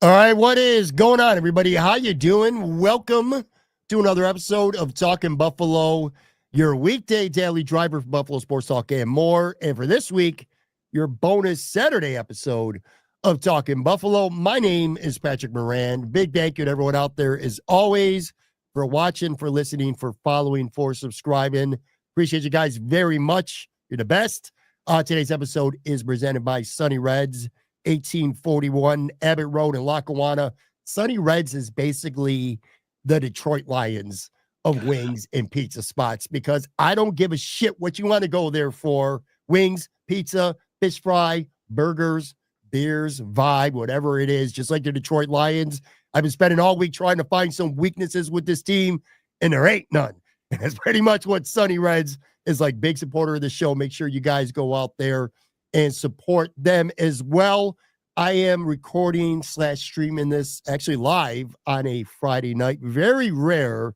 All right, what is going on, everybody? How you doing? Welcome to another episode of Talking Buffalo, your weekday daily driver for Buffalo Sports Talk and more. And for this week, your bonus Saturday episode of Talking Buffalo. My name is Patrick Moran. Big thank you to everyone out there, as always, for watching, for listening, for following, for subscribing. Appreciate you guys very much. You're the best. Today's episode is presented by Sunny Reds, 1841 Abbott Road in Lackawanna. Sunny Reds is basically the Detroit Lions of wings and pizza spots, because I don't give a shit what you want to go there for. Wings, pizza, fish fry, burgers, beers, vibe, whatever it is, just like the Detroit Lions. I've been spending all week trying to find some weaknesses with this team, and there ain't none. And that's pretty much what Sunny Reds is like. Big supporter of the show. Make sure you guys go out there and support them as well. I am recording / streaming this actually live on a Friday night. Very rare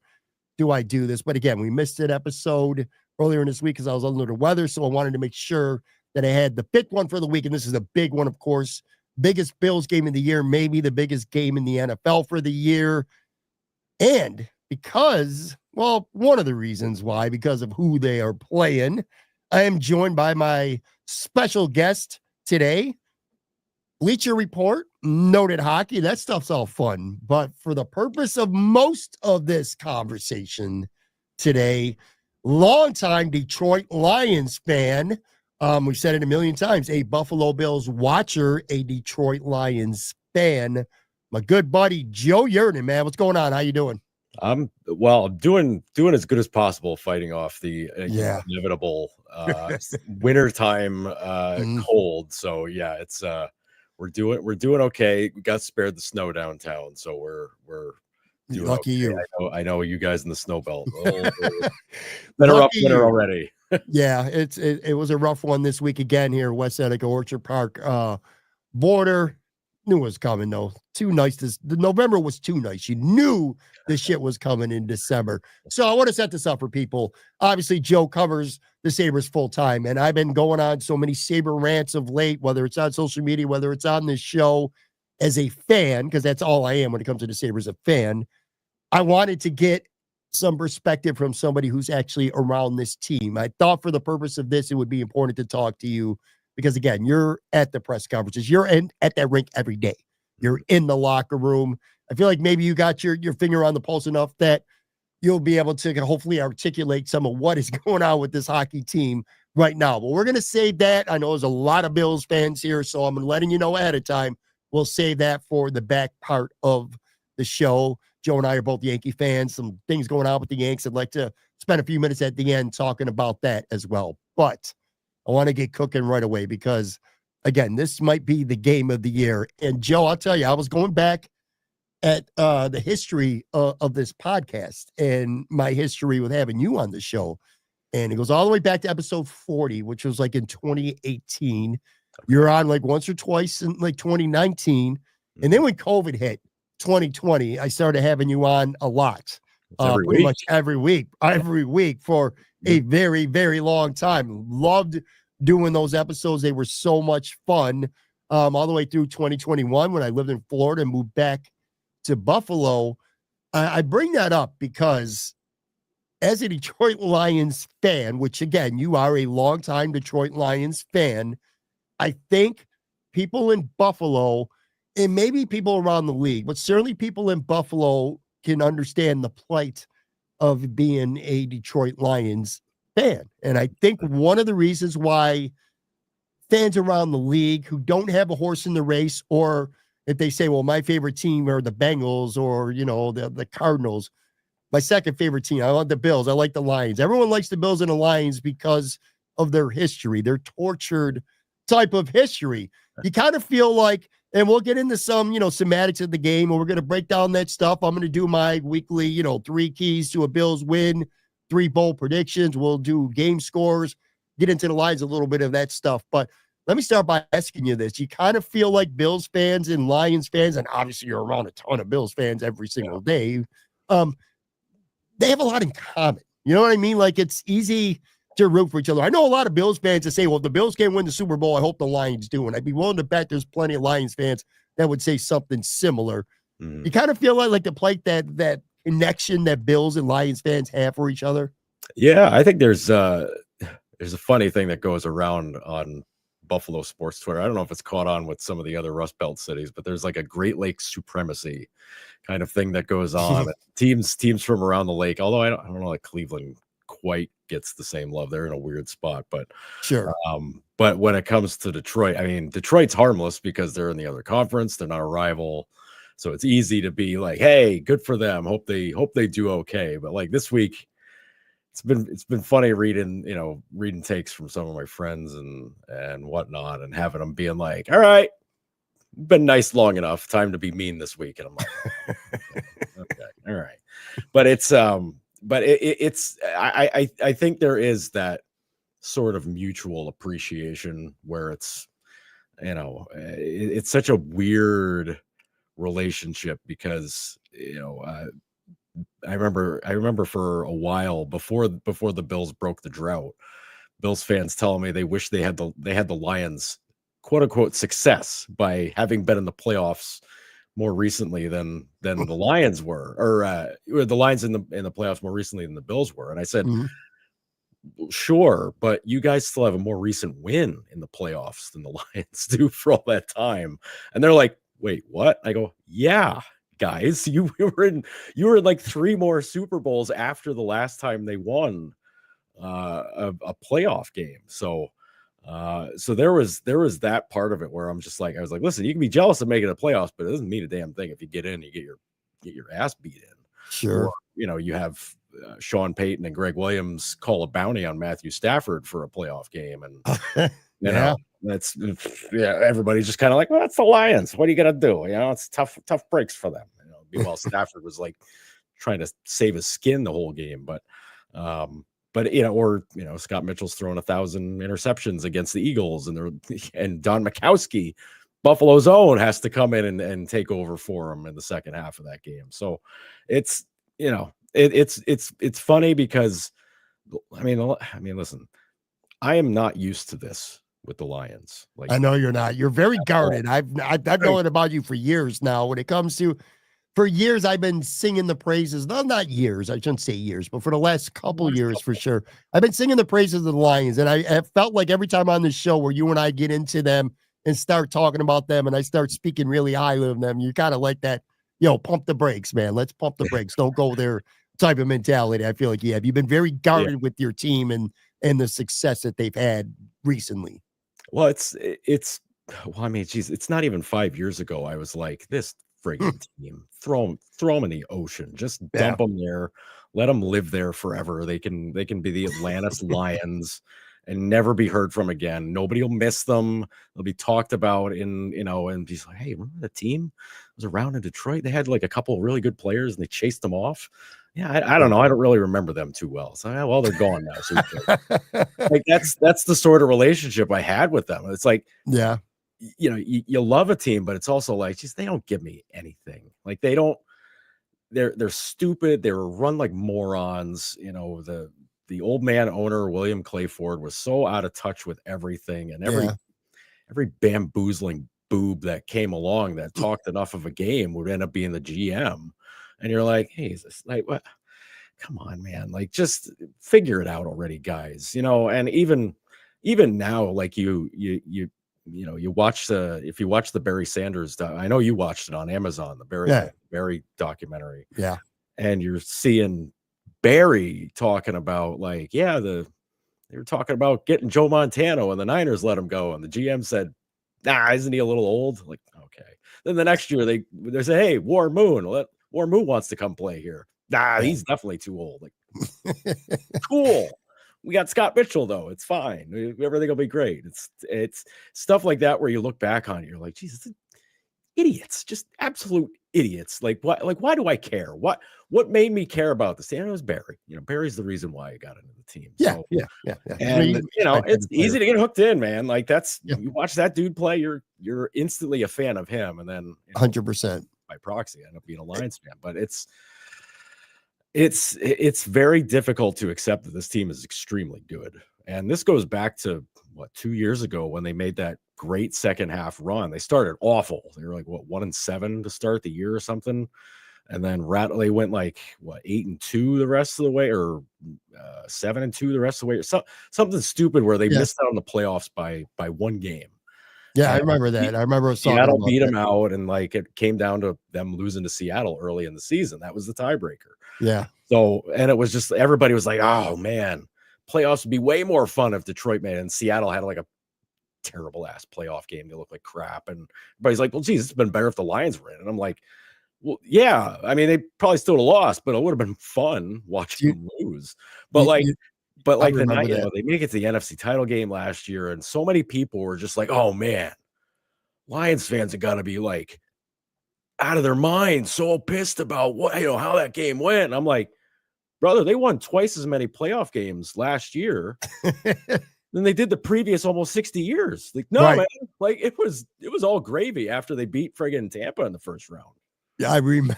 do I do this, but again, we missed an episode earlier in this week because I was under the weather, so I wanted to make sure that I had the fifth one for the week, and this is a big one, of course. Biggest Bills game of the year, maybe the biggest game in the NFL for the year. And because, well, one of the reasons why, because of who they are playing, I am joined by my special guest today, Bleacher Report, noted hockey. That stuff's all fun. But for the purpose of most of this conversation today, longtime Detroit Lions fan, we've said it a million times, a Buffalo Bills watcher, a Detroit Lions fan, my good buddy Joe Yerdon, man. What's going on? How you doing? I'm doing as good as possible, fighting off the inevitable wintertime cold. So yeah, it's we're doing okay. We got spared the snow downtown, so we're doing lucky okay. you. I know you guys in the snow belt. Been a rough winter already. Yeah, it was a rough one this week again here, West Seneca Orchard Park border. Knew it was coming though. Too nice. The November was too nice. You knew the shit was coming in December. So I want to set this up for people. Obviously, Joe covers the Sabres full time, and I've been going on so many Sabre rants of late, whether it's on social media, whether it's on this show, as a fan, because that's all I am when it comes to the Sabres, a fan. I wanted to get some perspective from somebody who's actually around this team. I thought for the purpose of this, it would be important to talk to you. Because, again, you're at the press conferences. You're at that rink every day. You're in the locker room. I feel like maybe you got your finger on the pulse enough that you'll be able to hopefully articulate some of what is going on with this hockey team right now. But we're going to save that. I know there's a lot of Bills fans here, so I'm letting you know ahead of time. We'll save that for the back part of the show. Joe and I are both Yankee fans. Some things going on with the Yanks. I'd like to spend a few minutes at the end talking about that as well. But I want to get cooking right away because, again, this might be the game of the year. And, Joe, I'll tell you, I was going back at the history of this podcast and my history with having you on the show. And it goes all the way back to episode 40, which was like in 2018. You're on like once or twice in like 2019. And then when COVID hit 2020, I started having you on a lot. Pretty much every week for a very, very long time. Loved doing those episodes. They were so much fun all the way through 2021 when I lived in Florida and moved back to Buffalo. I bring that up because as a Detroit Lions fan, which, again, you are a longtime Detroit Lions fan, I think people in Buffalo, and maybe people around the league, but certainly people in Buffalo can understand the plight of being a Detroit Lions fan. And I think one of the reasons why fans around the league who don't have a horse in the race, or if they say, well, my favorite team are the Bengals or, the Cardinals, my second favorite team, I like the Bills, I like the Lions. Everyone likes the Bills and the Lions because of their history, their tortured type of history. You kind of feel like, and we'll get into some, semantics of the game, and we're going to break down that stuff. I'm going to do my weekly, 3 keys to a Bills win, 3 bold predictions. We'll do game scores, get into the lines, a little bit of that stuff. But let me start by asking you this. You kind of feel like Bills fans and Lions fans, and obviously you're around a ton of Bills fans every single day, they have a lot in common. You know what I mean? Like, it's easy to root for each other. I know a lot of Bills fans that say, well, if the Bills can't win the Super Bowl, I hope the Lions do. And I'd be willing to bet there's plenty of Lions fans that would say something similar. Mhm. You kind of feel like the play that connection that Bills and Lions fans have for each other. Yeah, I think there's a funny thing that goes around on Buffalo sports Twitter. I don't know if it's caught on with some of the other Rust Belt cities, but there's like a Great Lakes supremacy kind of thing that goes on. Teams from around the lake, although I don't know that Cleveland quite gets the same love. They're in a weird spot, but Sure. But when it comes to Detroit, I mean, Detroit's harmless because they're in the other conference. They're not a rival. So it's easy to be like, hey, good for them. Hope they do okay. But like this week, it's been funny reading takes from some of my friends and whatnot, and having them being like, all right, been nice long enough, time to be mean this week. And I'm like, okay, all right. But it's I think there is that sort of mutual appreciation where it's it's such a weird relationship because I remember for a while before the Bills broke the drought, Bills fans telling me they wish they had the Lions quote unquote success by having been in the playoffs more recently than the Lions were, or the Lions in the playoffs more recently than the Bills were. And I said, sure, but you guys still have a more recent win in the playoffs than the Lions do for all that time. And they're like, wait, what? I go, yeah, guys, you were in like 3 more Super Bowls after the last time they won a playoff game. So there was that part of it where I was like, listen, you can be jealous of making the playoffs, but it doesn't mean a damn thing if you get in, you get your ass beat in. Sure. Or, you have Sean Payton and Greg Williams call a bounty on Matthew Stafford for a playoff game, and that's everybody's just kind of like, well, that's the Lions. What are you gonna do? It's tough breaks for them. Meanwhile, Stafford was like trying to save his skin the whole game, but Scott Mitchell's throwing 1,000 interceptions against the Eagles, and Don Majkowski, Buffalo's own, has to come in and take over for him in the second half of that game. So it's it's funny because I mean, listen, I am not used to this with the Lions. Like, I know you're not. You're very guarded. I've known about you for years now. When it comes to, for years, I've been singing the praises. No, not years. I shouldn't say years, but for the last couple years, for sure, I've been singing the praises of the Lions. And I have felt like every time on this show where you and I get into them and start talking about them, and I start speaking really highly of them, you're kind of like that, pump the brakes, man. Let's pump the brakes. Don't go there type of mentality. I feel like you have. You've been very guarded with your team and the success that they've had recently. Well, I mean, geez, it's not even 5 years ago. I was like, this friggin' team, throw them in the ocean, just dump them there, let them live there forever. They can be the Atlantis Lions and never be heard from again. Nobody will miss them. They'll be talked about and be like, hey, remember the team was around in Detroit? They had like a couple of really good players and they chased them off. Yeah, I don't know. I don't really remember them too well. So, well, they're gone now. So like that's the sort of relationship I had with them. It's like, you love a team, but it's also like, geez, they don't give me anything. Like they're stupid. They were run like morons. The old man owner, William Clayford, was so out of touch with everything, and every bamboozling boob that came along that talked enough of a game would end up being the GM. And you're like, hey, is this like what? Come on, man. Like, just figure it out already, guys. And even now, like you watch if you watch the Barry Sanders, I know you watched it on Amazon, the Barry documentary. Yeah. And you're seeing Barry talking about like, they were talking about getting Joe Montana and the Niners let him go. And the GM said, nah, isn't he a little old? Like, okay. Then the next year they say, hey, War Moon wants to come play here. Nah, he's definitely too old. Like, cool. We got Scott Mitchell though. It's fine. Everything will be great. It's stuff like that where you look back on it, you're like, Jesus, idiots, just absolute idiots. Like, what? Like, why do I care? What made me care about this? It was Barry. Barry's the reason why I got into the team. Yeah. And it's easy to get hooked in, man. Like you watch that dude play, you're instantly a fan of him, and then 100% by proxy, I end up being a Lions fan. But it's very difficult to accept that this team is extremely good, And this goes back to 2 years ago when they made that great second half run. They started awful. They were like 1-7 to start the year or something. And then they went 8-2 the rest of the way, or 7-2 the rest of the way, or something stupid where they missed out on the playoffs by one game. Yeah, I remember that. I remember Seattle beat them out, and it came down to them losing to Seattle early in the season. That was the tiebreaker. Yeah. So, and it was just, everybody was like, oh man, playoffs would be way more fun if Detroit made it. And Seattle had a terrible ass playoff game. They looked like crap. And everybody's like, well, geez, it's been better if the Lions were in. And I'm like, well, yeah, I mean, they probably still lost, but it would have been fun watching them lose. But the night, they make it to the NFC title game last year, and so many people were just like, oh man, Lions fans have got to be out of their minds, so pissed about how that game went. And I'm like, brother, they won twice as many playoff games last year than they did the previous almost 60 years. Man, it was all gravy after they beat friggin' Tampa in the first round. Yeah, I remember.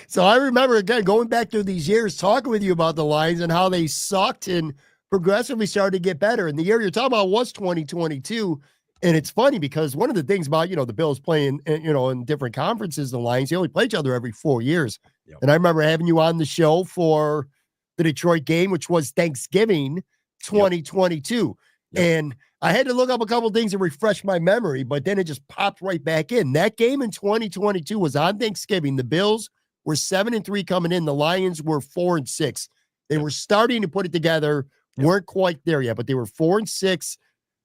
So I remember, again, going back through these years, talking with you about the Lions and how they sucked and progressively started to get better. And the year you're talking about was 2022. And it's funny because one of the things about, the Bills playing, in different conferences, the Lions, they only play each other every 4 years. Yep. And I remember having you on the show for the Detroit game, which was Thanksgiving 2022. Yep. And I had to look up a couple things to refresh my memory, but then it just popped right back in. That game in 2022 was on Thanksgiving. The Bills were 7-3 coming in. The Lions were 4-6. They were starting to put it together, weren't quite there yet, but they were 4-6.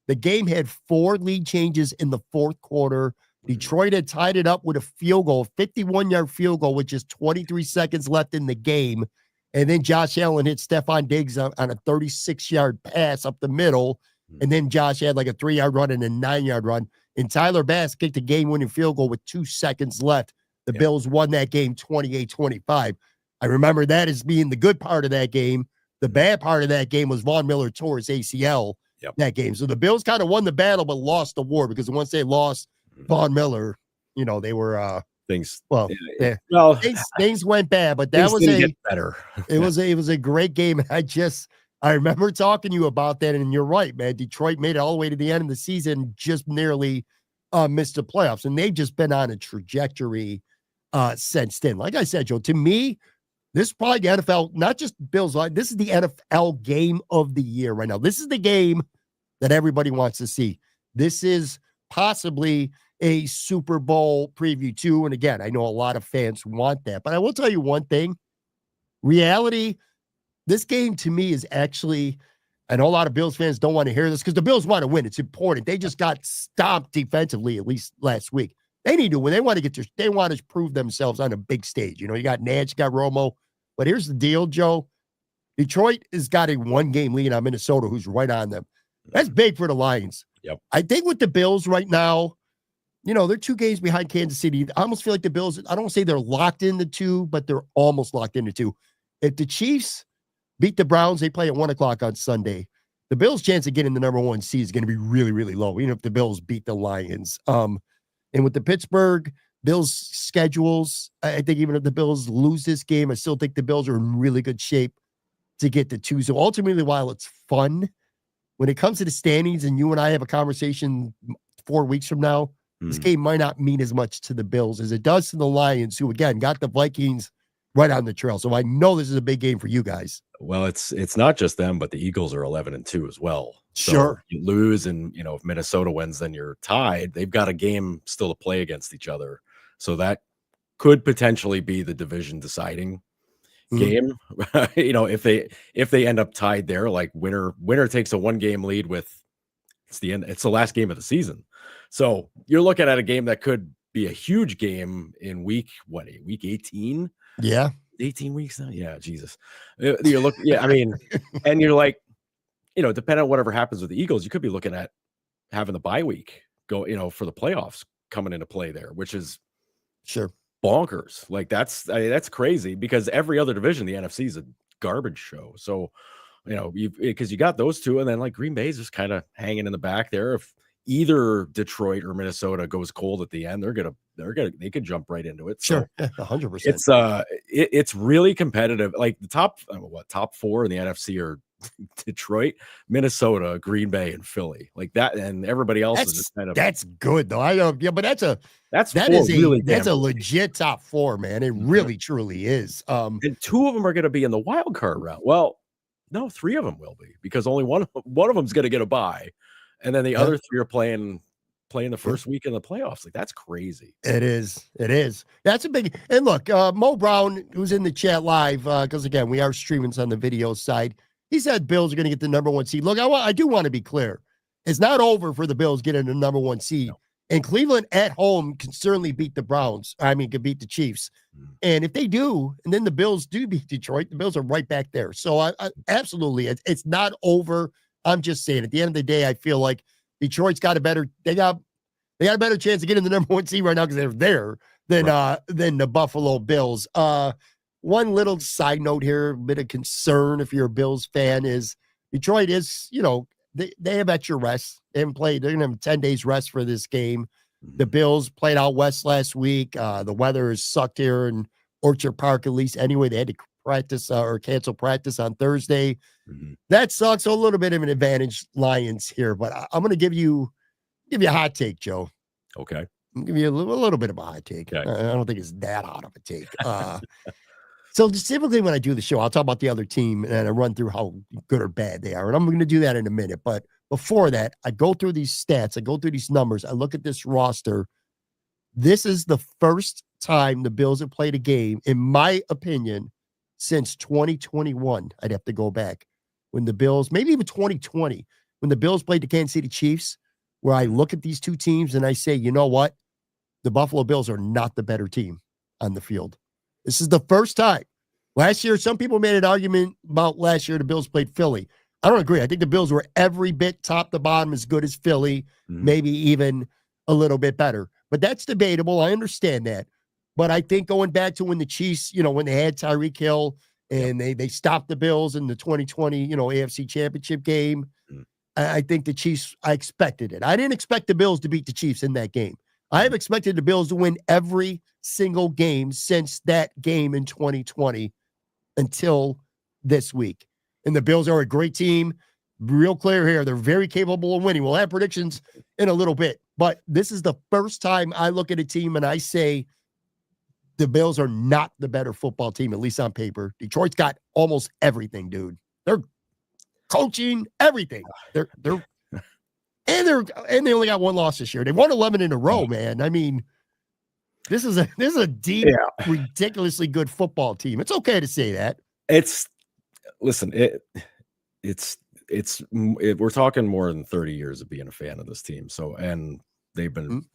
The game had 4 lead changes in the fourth quarter. Detroit had tied it up with a field goal, 51-yard field goal with just 23 seconds left in the game. And then Josh Allen hit Stephon Diggs on a 36-yard pass up the middle. And then Josh had a 3-yard run and a 9-yard run. And Tyler Bass kicked a game-winning field goal with 2 seconds left. The Bills won that game 28-25. I remember that as being the good part of that game. The bad part of that game was Von Miller tore his ACL that game. So the Bills kind of won the battle but lost the war, because once they lost Von Miller, they were things went bad, but that was better. It was a great game. I remember talking to you about that, and you're right, man. Detroit made it all the way to the end of the season, just nearly missed the playoffs, and they've just been on a trajectory since then. Like I said, Joe, to me, this is probably the NFL, not just Bills, this is the NFL game of the year right now. This is the game that everybody wants to see. This is possibly a Super Bowl preview too. And again, I know a lot of fans want that, but I will tell you one thing. Reality, this game to me is actually, I know a lot of Bills fans don't want to hear this because the Bills want to win. It's important. They just got stomped defensively, at least last week. They need to win. They want to prove themselves on a big stage. You got Nance, you got Romo. But here's the deal, Joe. Detroit has got a 1-game lead on Minnesota, who's right on them. That's big for the Lions. Yep. I think with the Bills right now, they're 2 games behind Kansas City. I almost feel like the Bills, I don't say they're locked into 2, but they're almost locked into 2. If the Chiefs beat the Browns, they play at 1:00 on Sunday. The Bills' chance of getting the number 1 seed is going to be really, really low, even if the Bills beat the Lions. And with the Pittsburgh Bills schedules, I think even if the Bills lose this game, I still think the Bills are in really good shape to get to 2. So ultimately, while it's fun, when it comes to the standings and you and I have a conversation 4 weeks from now, this game might not mean as much to the Bills as it does to the Lions, who, again, got the Vikings right on the trail. So I know this is a big game for you guys. Well, it's not just them, but the Eagles are 11-2 as well. Sure. So you lose, and if Minnesota wins, then you're tied. They've got a game still to play against each other. So that could potentially be the division deciding game. If they end up tied there, winner takes a 1-game lead with it's the last game of the season. So you're looking at a game that could be a huge game in week 18? Yeah. 18 weeks now. Yeah. Jesus. You're looking, yeah. I mean, and you're like, depending on whatever happens with the Eagles, you could be looking at having the bye week go, for the playoffs coming into play there, which is sure bonkers. That's crazy, because every other division, the NFC is a garbage show. So, because you got those 2, and then Green Bay's just kind of hanging in the back there. If either Detroit or Minnesota goes cold at the end, they could jump right into it. Sure. So 100%. It's really competitive. The top 4 in the NFC are Detroit, Minnesota, Green Bay, and Philly, like that, and everybody else is just kind of that's good though. I know, yeah, but that's four really that's a damn legit top 4, man. It really truly is. and 2 of them are going to be in the wild card round. Well, no, 3 of them will be because only one of them's going to get a bye, and then the other 3 are playing the first week in the playoffs. Like that's crazy. It is. It is. That's a big. And look, Mo Brown, who's in the chat live, because again we are streaming on the video side. He said Bills are going to get the number 1 seed. Look, I do want to be clear. It's not over for the Bills getting the number 1 seed. No. And Cleveland at home can certainly beat the Browns. I mean, can beat the Chiefs. And if they do, and then the Bills do beat Detroit, the Bills are right back there. So I absolutely, it's not over. I'm just saying, at the end of the day, I feel like Detroit's got a better. They got a better chance of getting the number 1 seed right now because they're there than the Buffalo Bills. One little side note here, a bit of concern if you're a Bills fan is Detroit is, they have extra rest. They haven't played. They're going to have 10 days rest for this game. The Bills played out west last week. The weather has sucked here in Orchard Park, at least anyway. They had to practice or cancel practice on Thursday. That sucks. So a little bit of an advantage, Lions here. But I'm going to give you a hot take, Joe. Okay. I'll give you a little bit of a hot take. Okay. I don't think it's that hot of a take. So typically when I do the show, I'll talk about the other team and I run through how good or bad they are. And I'm going to do that in a minute. But before that, I go through these stats. I go through these numbers. I look at this roster. This is the first time the Bills have played a game, in my opinion, since 2021. I'd have to go back when the Bills, maybe even 2020, when the Bills played the Kansas City Chiefs, where I look at these two teams and I say, you know what? The Buffalo Bills are not the better team on the field. This is the first time. Last year, some people made an argument about last year the Bills played Philly. I don't agree. I think the Bills were every bit top to bottom as good as Philly, maybe even a little bit better. But that's debatable. I understand that. But I think going back to when the Chiefs, when they had Tyreek Hill and they stopped the Bills in the 2020, AFC Championship game, I think the Chiefs, I expected it. I didn't expect the Bills to beat the Chiefs in that game. I have expected the Bills to win every single game since that game in 2020 until this week. And the Bills are a great team. Real clear here. They're very capable of winning. We'll have predictions in a little bit. But this is the first time I look at a team and I say the Bills are not the better football team, at least on paper. Detroit's got almost everything, dude. They're coaching, everything. And they only got 1 loss this year. They won 11 in a row, man. I mean, this is a deep, ridiculously good football team. It's okay to say that. We're talking more than 30 years of being a fan of this team. So, and they've been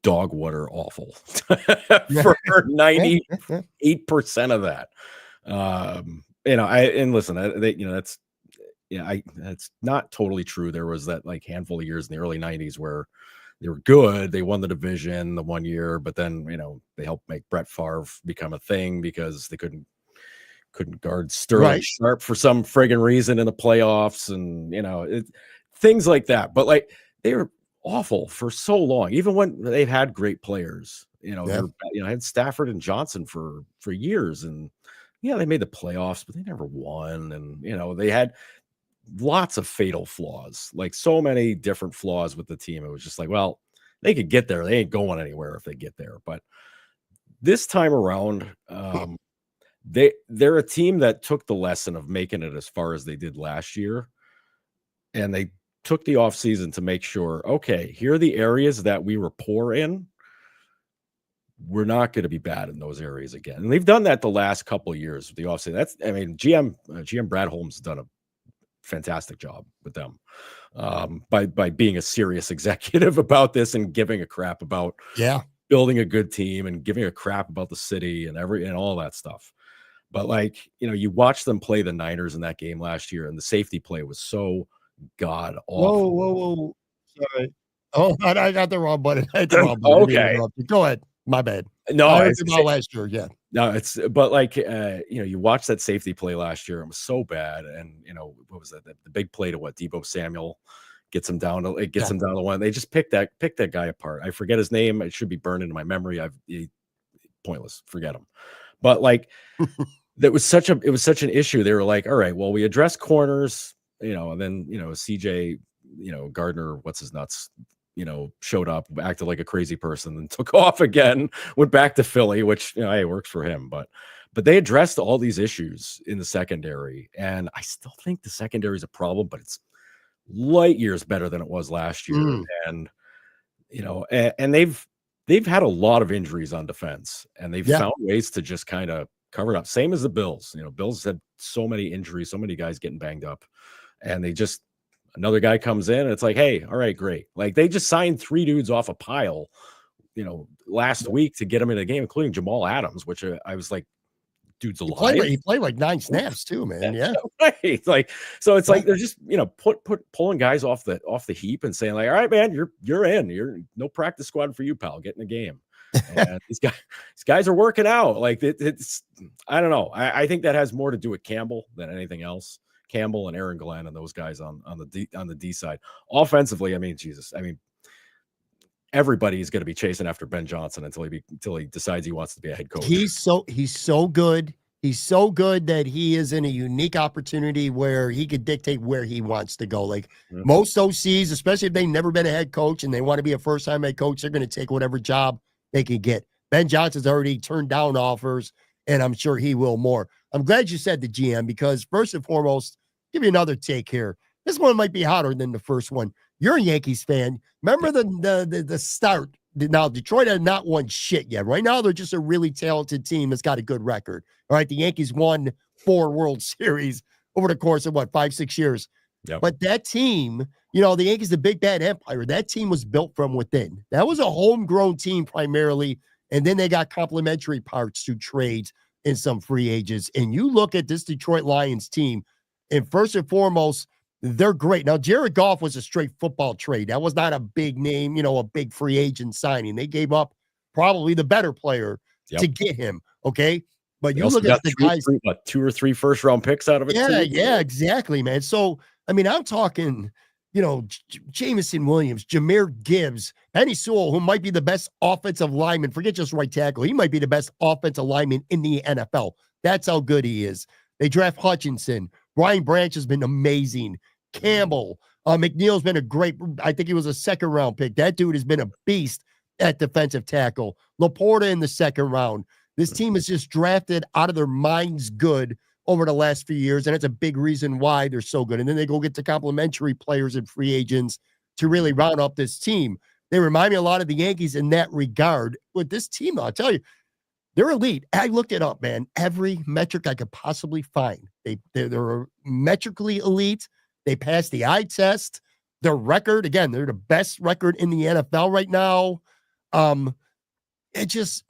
dog water awful for 98% of that. That's not totally true. There was that handful of years in the early 90s where they were good. They won the division the 1 year, but then, they helped make Brett Favre become a thing because they couldn't guard Sterling Sharp for some friggin' reason in the playoffs and, things like that. But they were awful for so long, even when they've had great players, I had Stafford and Johnson for years and they made the playoffs, but they never won. And, they had lots of fatal flaws, so many different flaws with the team. It was just well, they could get there. They ain't going anywhere if they get there. But this time around, they're a team that took the lesson of making it as far as they did last year. And they took the offseason to make sure, okay, here are the areas that we were poor in. We're not going to be bad in those areas again. And they've done that the last couple of years with the offseason. GM Brad Holmes has done a fantastic job with them by being a serious executive about this and giving a crap about building a good team and giving a crap about the city and all that stuff. But you watch them play the Niners in that game last year, and the safety play was so god awful. Whoa. Sorry. Oh, I got the wrong button. I hit the wrong button. Okay. Go ahead. My bad. No, it's about last year. Yeah. No, you watch that safety play last year. It was so bad. And, what was that? The big play to Deebo Samuel gets him down to one. They just picked that guy apart. I forget his name. It should be burned into my memory. Pointless. Forget him. But it was such an issue. They were like, all right, well, we address corners, and then, CJ, Gardner, what's his nuts, showed up, acted like a crazy person, and took off again, went back to Philly, which, hey, works for him. But they addressed all these issues in the secondary. And I still think the secondary is a problem, but it's light years better than it was last year. And, and they've had a lot of injuries on defense, and they've found ways to just kind of cover it up. Same as the Bills. Bills had so many injuries, so many guys getting banged up, and another guy comes in and it's like, hey, all right, great. Like, they just signed 3 dudes off a pile, last week to get them in a game, including Jamal Adams, which I was like, dude's alive. He played like 9 snaps too, man. Yeah. Right. Like, so it's like they're just, pulling guys off the heap and saying like, all right, man, you're in. You're no practice squad for you, pal. Get in the game. And these guys are working out. Like, it's I don't know. I think that has more to do with Campbell than anything else. Campbell and Aaron Glenn and those guys on the D side. Offensively, I mean, Jesus, everybody is going to be chasing after Ben Johnson until he decides he wants to be a head coach. He's so good. He's so good that he is in a unique opportunity where he could dictate where he wants to go. Like most OCs, especially if they've never been a head coach and they want to be a first-time head coach, they're going to take whatever job they can get. Ben Johnson's already turned down offers, and I'm sure he will more. I'm glad you said the GM, because first and foremost, give you another take here. This one might be hotter than the first one. You're a Yankees fan. Remember the start. Now, Detroit had not won shit yet. Right now, they're just a really talented team that's got a good record. All right, the Yankees won 4 World Series over the course of, 5-6 years. Yep. But that team, the Yankees, the big bad empire, that team was built from within. That was a homegrown team primarily, and then they got complementary parts through trades and some free agents. And you look at this Detroit Lions team, and first and foremost, they're great. Now, Jared Goff was a straight football trade. That was not a big name, a big free agent signing. They gave up probably the better player to get him, okay? But you look at the guys. 2 or 3 first-round picks out of it. Yeah, exactly, man. So, I'm talking, Jameson Williams, Jahmyr Gibbs, Penny Sewell, who might be the best offensive lineman. Forget just right tackle. He might be the best offensive lineman in the NFL. That's how good he is. They draft Hutchinson. Brian Branch has been amazing. Campbell. McNeil's been a great, I think he was a 2nd-round pick. That dude has been a beast at defensive tackle. Laporta in the 2nd round. This team is just drafted out of their minds good over the last few years, and it's a big reason why they're so good. And then they go get the complementary players and free agents to really round up this team. They remind me a lot of the Yankees in that regard. With this team, I'll tell you, they're elite. I looked it up, man. Every metric I could possibly find. They're metrically elite. They passed the eye test. Their record, again, they're the best record in the NFL right now. It just,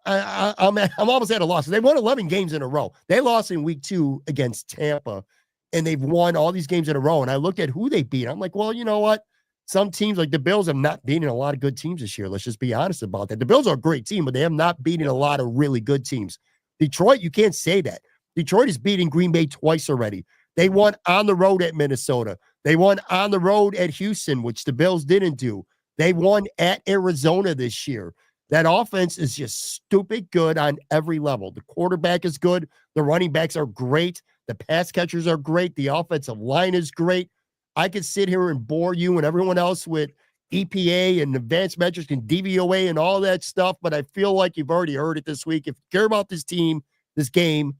I'm almost at a loss. They won 11 games in a row. They lost in week 2 against Tampa, and they've won all these games in a row. And I looked at who they beat. I'm like, well, you know what? Some teams like the Bills have not beaten a lot of good teams this year. Let's just be honest about that. The Bills are a great team, but they have not beaten a lot of really good teams. Detroit, you can't say that. Detroit is beating Green Bay twice already. They won on the road at Minnesota. They won on the road at Houston, which the Bills didn't do. They won at Arizona this year. That offense is just stupid good on every level. The quarterback is good. The running backs are great. The pass catchers are great. The offensive line is great. I could sit here and bore you and everyone else with EPA and advanced metrics and DVOA and all that stuff, but I feel like you've already heard it this week. If you care about this team, this game,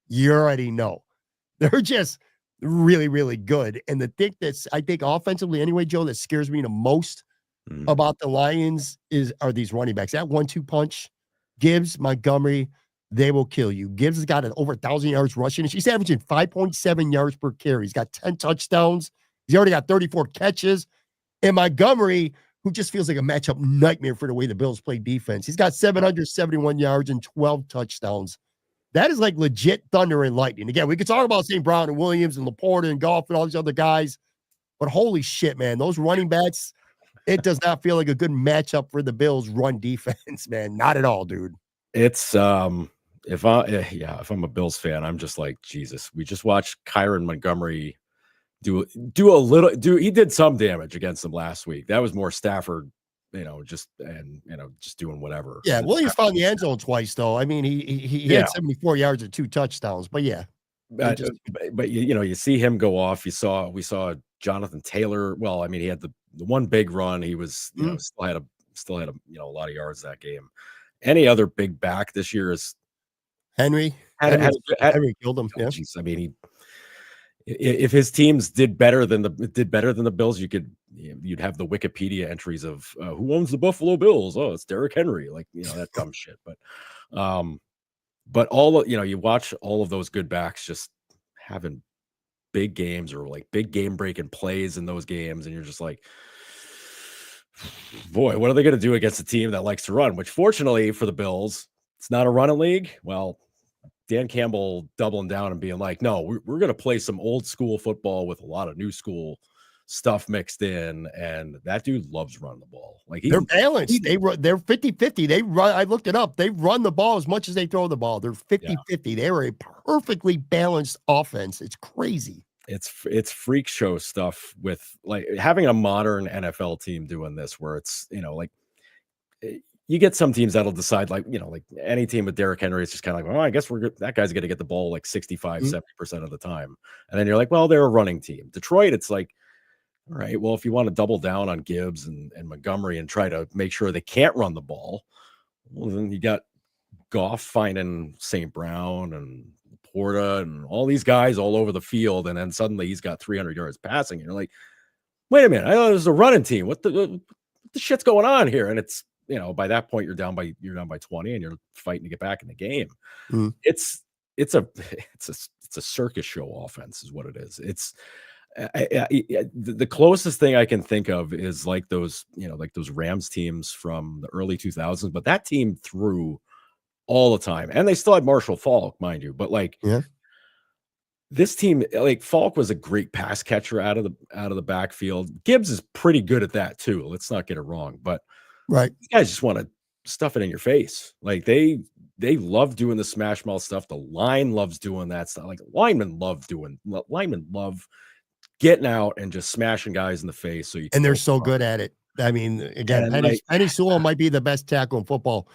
you already know. They're just really, really good. And the thing I think offensively anyway, Joe, that scares me the most about the Lions are these running backs. That 1-2 punch, Gibbs, Montgomery, they will kill you. Gibbs has got over 1,000 yards rushing. She's averaging 5.7 yards per carry. He's got 10 touchdowns. He's already got 34 catches. And Montgomery, who just feels like a matchup nightmare for the way the Bills play defense. He's got 771 yards and 12 touchdowns. That is like legit thunder and lightning. Again, we could talk about St. Brown and Williams and Laporta and Goff and all these other guys, but holy shit, man, those running backs, it does not feel like a good matchup for the Bills' run defense, man. Not at all, dude. It's if I'm a Bills fan, I'm just like, Jesus. We just watched Kyron Montgomery he did some damage against them last week. That was more Stafford just doing whatever. Yeah, Williams found the end zone twice, though. I mean, he Yeah. had 74 yards and 2 touchdowns, but yeah. But, you see him go off. We saw Jonathan Taylor. Well, I mean, he had the one big run. He was, still had a lot of yards that game. Any other big back this year is Henry killed him. Yeah. Geez, I mean, if his teams did better than the Bills, you'd have the Wikipedia entries of who owns the Buffalo Bills. Oh, it's Derrick Henry, that dumb shit. But all of, you watch all of those good backs just having big games or like big game breaking plays in those games, and you're just like, boy, what are they going to do against a team that likes to run? Which, fortunately for the Bills, it's not a running league. Well, Dan Campbell doubling down and being like, no, we're going to play some old school football with a lot of new school stuff mixed in, and that dude loves running the ball. Like, they're balanced. They're 50-50. They run. I looked it up. They run the ball as much as they throw the ball. They're 50-50. They are a perfectly balanced offense. It's crazy. It's freak show stuff with like having a modern NFL team doing this, where it's, you get some teams that'll decide, like any team with Derrick Henry, it's just kind of like, well, I guess that guy's going to get the ball like 65, 70% of the time. And then you're like, well, they're a running team. Detroit, it's like, all right, well, if you want to double down on Gibbs and Montgomery and try to make sure they can't run the ball, well, then you got Goff finding St. Brown and Porta and all these guys all over the field, and then suddenly he's got 300 yards passing. And you're like, wait a minute, I thought it was a running team. What the shit's going on here? And it's, by that point you're down by 20 and you're fighting to get back in the game. It's a circus show offense is what it is. It's the closest thing I can think of is like those Rams teams from the early 2000s, but that team threw all the time, and they still had Marshall Faulk, mind you. But this team, like, Faulk was a great pass catcher out of the backfield. Gibbs is pretty good at that too. Let's not get it wrong. But these guys just want to stuff it in your face. Like they love doing the smash mouth stuff. The line loves doing that stuff. Like linemen love getting out and just smashing guys in the face. And they're so good at it. I mean, again, Penny Sewell might be the best tackle in football.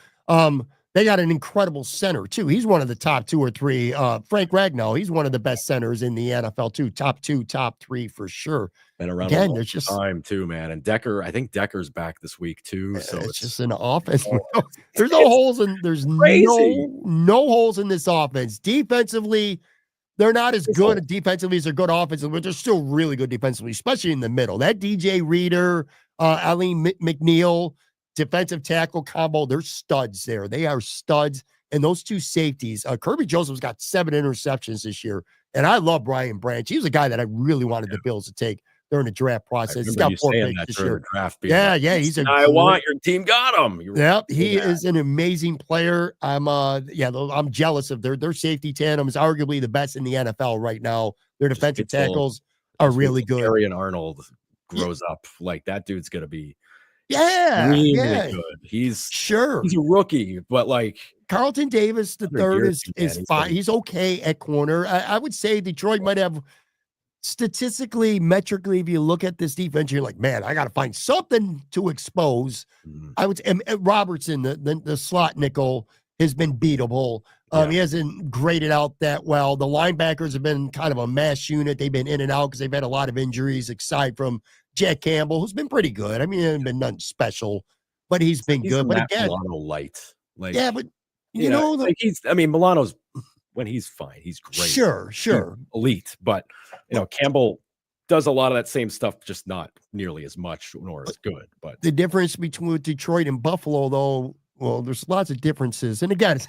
They got an incredible center too. He's one of the top 2 or 3. Frank Ragnow, he's one of the best centers in the NFL too. Top 2, top 3 for sure. Been around a long time too, man. And I think Decker's back this week too. So it's just an offense. There's no holes in. There's no holes in this offense. Defensively, they're not as good defensively as they're good offensively, but they're still really good defensively, especially in the middle. That DJ Reader, Aline McNeil, defensive tackle combo, they're studs there. They are studs. And those 2 safeties, Kirby Joseph's got 7 interceptions this year. And I love Brian Branch. He was a guy that I really wanted the Bills to take during the draft process. He's got 4 picks this year. He's I want your team got him. He is an amazing player. I'm jealous of their safety tandem is arguably the best in the NFL right now. Their defensive tackles are really good. Arian Arnold grows up, like that dude's gonna be really good. He's a rookie, but like Carlton Davis the third is fine. He's okay at corner. I would say Detroit might have statistically, metrically, if you look at this defense, you're like, man, I got to find something to expose. I would say Robertson, the slot nickel, has been beatable. He hasn't graded out that well. The linebackers have been kind of a mass unit. They've been in and out because they've had a lot of injuries, aside from Jack Campbell, who's been pretty good. I mean, he hasn't been nothing special, but he's been good. But again, Milano light. Like, but Milano's, when he's fine, he's great. Sure. He's elite. But Campbell does a lot of that same stuff, just not nearly as much nor as good. But the difference between Detroit and Buffalo, though, well, there's lots of differences. And again,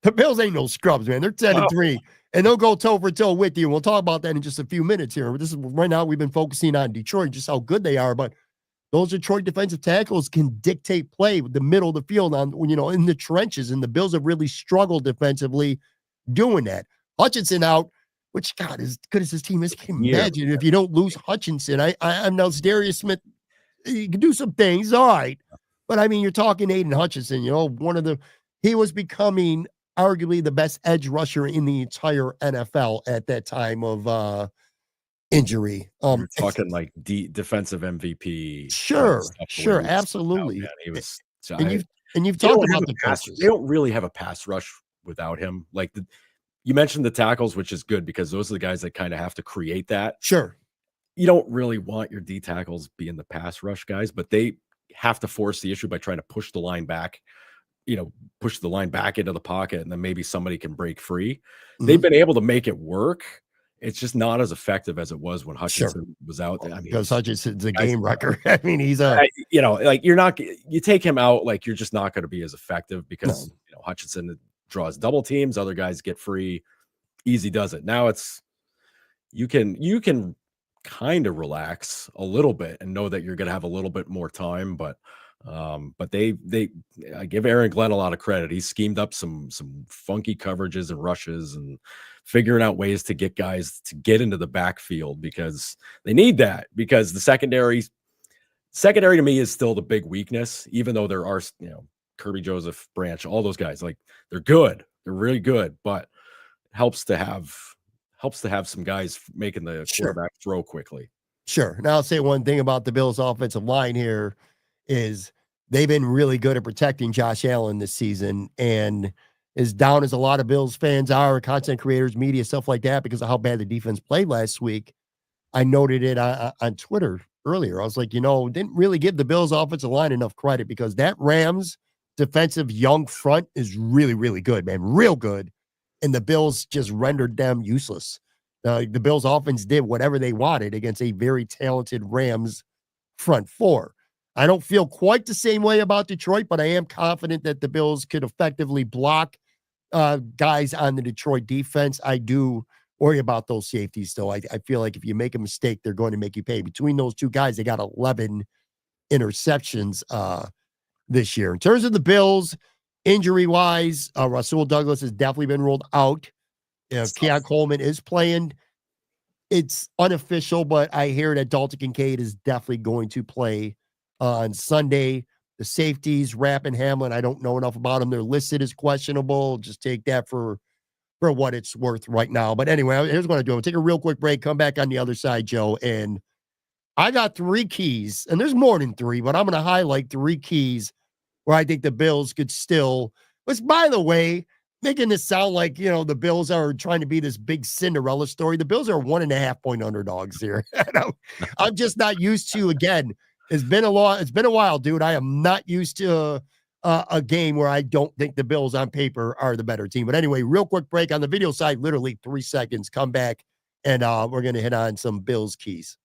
the Bills ain't no scrubs, man. They're 10-3, and they'll go toe for toe with you. We'll talk about that in just a few minutes here. This is right now we've been focusing on Detroit, just how good they are. But those Detroit defensive tackles can dictate play with the middle of the field in the trenches, and the Bills have really struggled defensively doing that. Hutchinson out, which, God, as good as this team is, can you imagine if you don't lose Hutchinson? I'm now Darius Smith. He can do some things, all right. But I mean, you're talking Aiden Hutchinson, he was becoming arguably the best edge rusher in the entire NFL at that time of injury. You're talking like defensive MVP. Sure, Out, absolutely. man. He was. So and you've talked about the coaches. They don't really have a pass rush without him. Like you mentioned the tackles, which is good because those are the guys that kind of have to create that. Sure. You don't really want your D tackles being the pass rush guys, but they have to force the issue by trying to push the line back, push the line back into the pocket, and then maybe somebody can break free. Mm-hmm. They've been able to make it work. It's just not as effective as it was when Hutchinson was out there. I mean, because Hutchinson's a game wrecker. I mean, he's like you take him out, like you're just not going to be as effective because Hutchinson draws double teams, other guys get free, easy does it. Now it's you can kind of relax a little bit and know that you're going to have a little bit more time, but I give Aaron Glenn a lot of credit. He schemed up some funky coverages and rushes and figuring out ways to get guys to get into the backfield because they need that, because the secondary to me is still the big weakness, even though there are, Kirby Joseph, Branch, all those guys, like they're good. They're really good, but it helps to have some guys making the quarterback throw quickly. Sure. Now I'll say one thing about the Bills offensive line here is they've been really good at protecting Josh Allen this season, and as down as a lot of Bills fans are, content creators, media, stuff like that, because of how bad the defense played last week, I noted it on Twitter earlier. I was like, didn't really give the Bills offensive line enough credit because that Rams defensive young front is really, really good, man, real good. And the Bills just rendered them useless. The Bills offense did whatever they wanted against a very talented Rams front four. I don't feel quite the same way about Detroit, but I am confident that the Bills could effectively block guys on the Detroit defense. I do worry about those safeties, though. I feel like if you make a mistake, they're going to make you pay. Between those two guys, they got 11 interceptions this year. In terms of the Bills, injury-wise, Rasul Douglas has definitely been ruled out. Keon Coleman is playing. It's unofficial, but I hear that Dalton Kincaid is definitely going to play on Sunday. The safeties, Rapp and Hamlin, I don't know enough about them. They're listed as questionable. Just take that for what it's worth right now. But anyway, here's what I do. I'll take a real quick break, come back on the other side, Joe. And I got 3 keys, and there's more than 3, but I'm going to highlight 3 keys where I think the Bills could still, which, by the way, making this sound like, the Bills are trying to be this big Cinderella story. The Bills are 1.5-point underdogs here. I'm just not used to, again, it's been a while, dude. I am not used to a game where I don't think the Bills on paper are the better team. But anyway, real quick break on the video side, literally 3 seconds, come back, and we're going to hit on some Bills keys.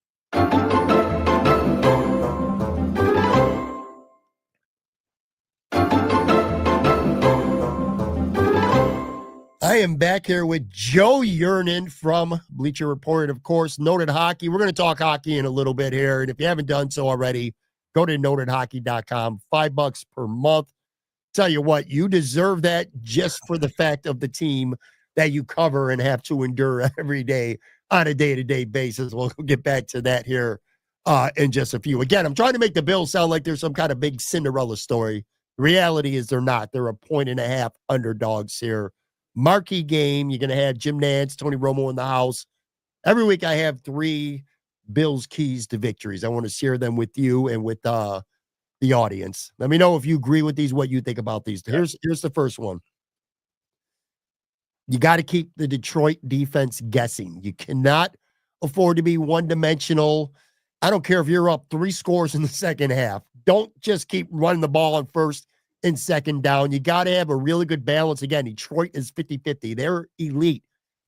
I am back here with Joe Yerdon from Bleacher Report, of course, Noted Hockey. We're going to talk hockey in a little bit here. And if you haven't done so already, go to notedhockey.com, $5 per month. Tell you what, you deserve that just for the fact of the team that you cover and have to endure every day on a day-to-day basis. We'll get back to that here in just a few. Again, I'm trying to make the Bills sound like there's some kind of big Cinderella story. The reality is they're not. They're 1.5 underdogs here. Marquee game. You're going to have Jim Nantz, Tony Romo in the house. Every week I have 3 Bills keys to victories. I want to share them with you and with the audience. Let me know if you agree with these, what you think about these. Here's the first one. You got to keep the Detroit defense guessing. You cannot afford to be one-dimensional. I don't care if you're up 3 scores in the second half. Don't just keep running the ball on first and second down. You got to have a really good balance. Again, Detroit is 50-50. They're elite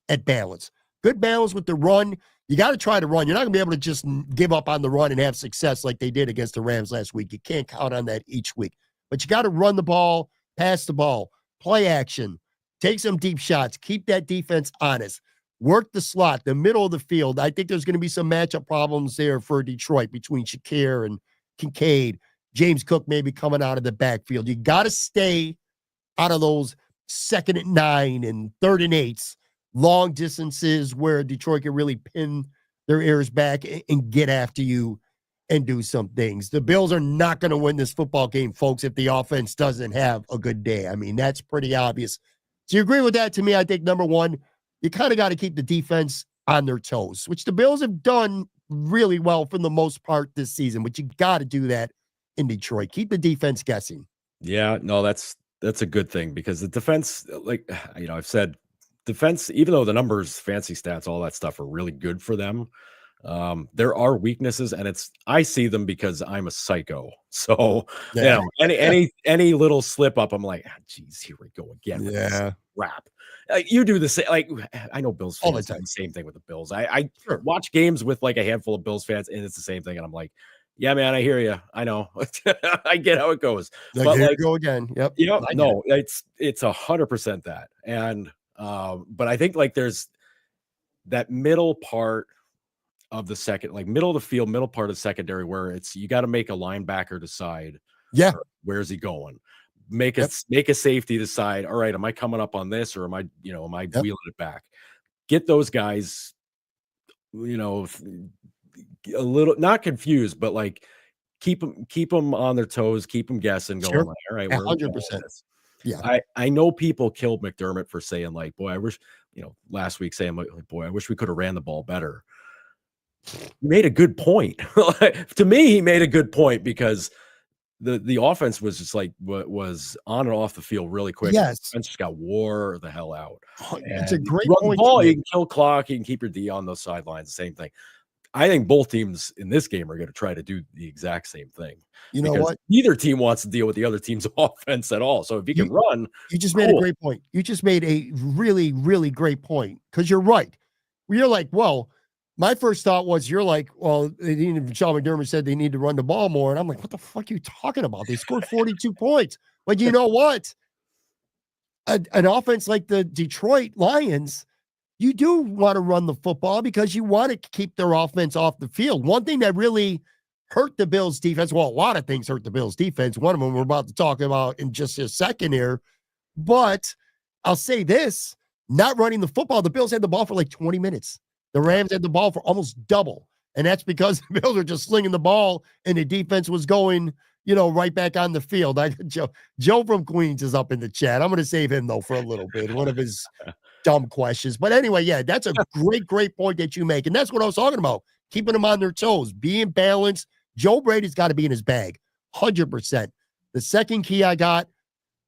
at balance. Good balance with the run. You got to try to run. You're not going to be able to just give up on the run and have success like they did against the Rams last week. You can't count on that each week. But you got to run the ball, pass the ball, play action, take some deep shots, keep that defense honest, work the slot, the middle of the field. I think there's going to be some matchup problems there for Detroit between Shakir and Kincaid. James Cook maybe coming out of the backfield. You got to stay out of those 2nd and 9 and 3rd and 8s, long distances where Detroit can really pin their ears back and get after you and do some things. The Bills are not going to win this football game, folks, if the offense doesn't have a good day. I mean, that's pretty obvious. So you agree with that? To me, I think number one, you kind of got to keep the defense on their toes, which the Bills have done really well for the most part this season. But you got to do that in Detroit. Keep the defense guessing. Yeah, no, that's a good thing because the defense, like I've said, defense, even though the numbers, fancy stats, all that stuff are really good for them, there are weaknesses, and I see them because I'm a psycho. So any little slip up, I'm like, geez, here we go again. Yeah, crap. You do the same. Like I know Bills fans do the the same thing with the Bills. I watch games with like a handful of Bills fans, and it's the same thing. And I'm like, yeah, man, I hear you. I know. I get how it goes. But here you go again. Yep. No, it's 100% that. And but I think like there's that middle part of the second, like middle of the field, middle part of the secondary, where you got to make a linebacker decide. Yeah. Where's he going? Make a safety decide. All right, am I coming up on this, or am I wheeling it back? Get those guys, a little not confused, but like keep them on their toes, keep them guessing, going like, all right, 100%. Yeah, I know people killed McDermott for saying like, boy, I wish, last week saying like, boy, I wish we could have ran the ball better. He made a good point. To me, he made a good point because the offense was just like was on and off the field really quick. Yes, and just got wore the hell out. It's a great point. The ball, you can kill clock, you can keep your D on those sidelines. The same thing. I think both teams in this game are going to try to do the exact same thing. You know what? Neither team wants to deal with the other team's offense at all. So if you can run, you just made a great point. You just made a really, really great point because you're right. You're like, well, my first thought was you're like, well, Sean McDermott said they need to run the ball more. And I'm like, what the fuck are you talking about? They scored 42 points. But you know what? An offense like the Detroit Lions, you do want to run the football because you want to keep their offense off the field. One thing that really hurt the Bills defense, well, a lot of things hurt the Bills defense. One of them we're about to talk about in just a second here. But I'll say this, not running the football, the Bills had the ball for like 20 minutes. The Rams had the ball for almost double. And that's because the Bills are just slinging the ball and the defense was going, right back on the field. Joe from Queens is up in the chat. I'm going to save him, though, for a little bit. One of his dumb questions. But anyway, yeah, that's a great point that you make. And that's what I was talking about. Keeping them on their toes, being balanced. Joe Brady's got to be in his bag, 100%. The second key I got,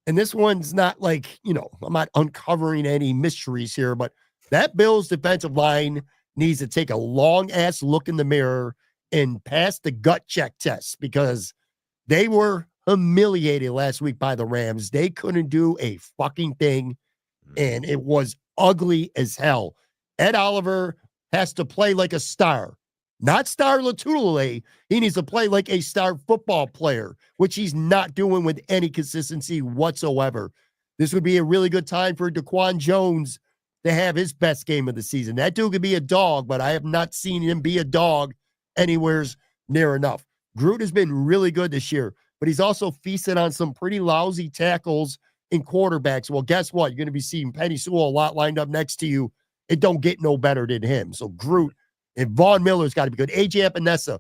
and this one's not like, I'm not uncovering any mysteries here, but that Bills defensive line needs to take a long-ass look in the mirror and pass the gut check test because they were humiliated last week by the Rams. They couldn't do a fucking thing, and it was ugly as hell. Ed Oliver has to play like a star. Not Star Latulele. He needs to play like a star football player, which he's not doing with any consistency whatsoever. This would be a really good time for DaQuan Jones to have his best game of the season. That dude could be a dog, but I have not seen him be a dog anywhere near enough. Groot has been really good this year, but he's also feasted on some pretty lousy tackles and quarterbacks. Well, guess what? You're going to be seeing Penny Sewell a lot lined up next to you. It don't get no better than him. So Groot and Von Miller's got to be good. AJ Epinesa,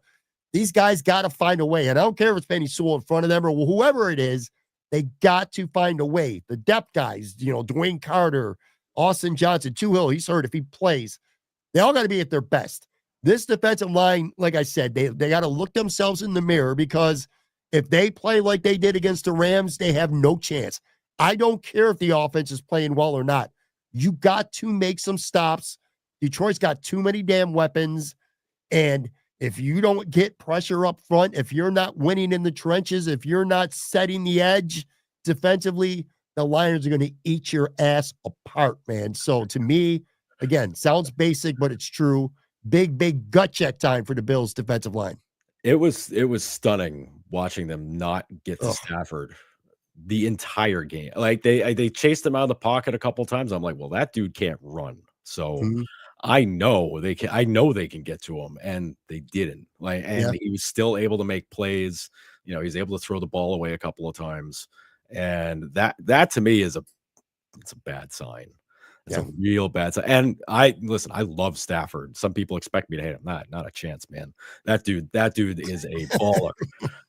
these guys got to find a way. And I don't care if it's Penny Sewell in front of them or whoever it is, they got to find a way. The depth guys, Dwayne Carter, Austin Johnson, Hill, he's hurt if he plays. They all got to be at their best. This defensive line, like I said, they got to look themselves in the mirror because if they play like they did against the Rams, they have no chance. I don't care if the offense is playing well or not. You got to make some stops. Detroit's got too many damn weapons. And if you don't get pressure up front, if you're not winning in the trenches, if you're not setting the edge defensively, the Lions are going to eat your ass apart, man. So to me, again, sounds basic, but it's true. Big gut check time for the Bills defensive line. It was stunning watching them not get to Stafford the entire game. Like they chased him out of the pocket a couple times. I'm like, well, that dude can't run. So I know they can get to him, and they didn't. He was still able to make plays. He's able to throw the ball away a couple of times. And that to me it's a bad sign. It's a real bad sign. And I love Stafford. Some people expect me to hate him. Not a chance, man. That dude is a baller.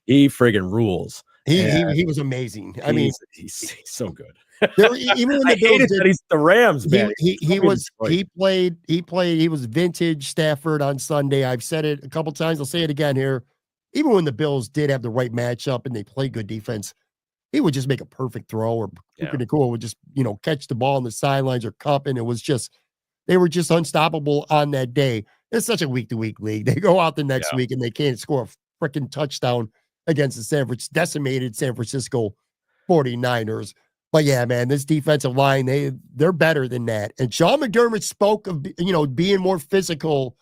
He friggin' rules. He was amazing. I mean, he's so good. Even when I the Bills hated did, that he's the Rams, man. he was vintage Stafford on Sunday. I've said it a couple times. I'll say it again here. Even when the Bills did have the right matchup and they played good defense, he would just make a perfect throw, or Puka Nacua would just, catch the ball on the sidelines or cup, and it was just, they were just unstoppable on that day. It's such a week-to-week league. They go out the next week and they can't score a freaking touchdown against the decimated San Francisco 49ers. But yeah, man, this defensive line, they're better than that. And Sean McDermott spoke of, being more physical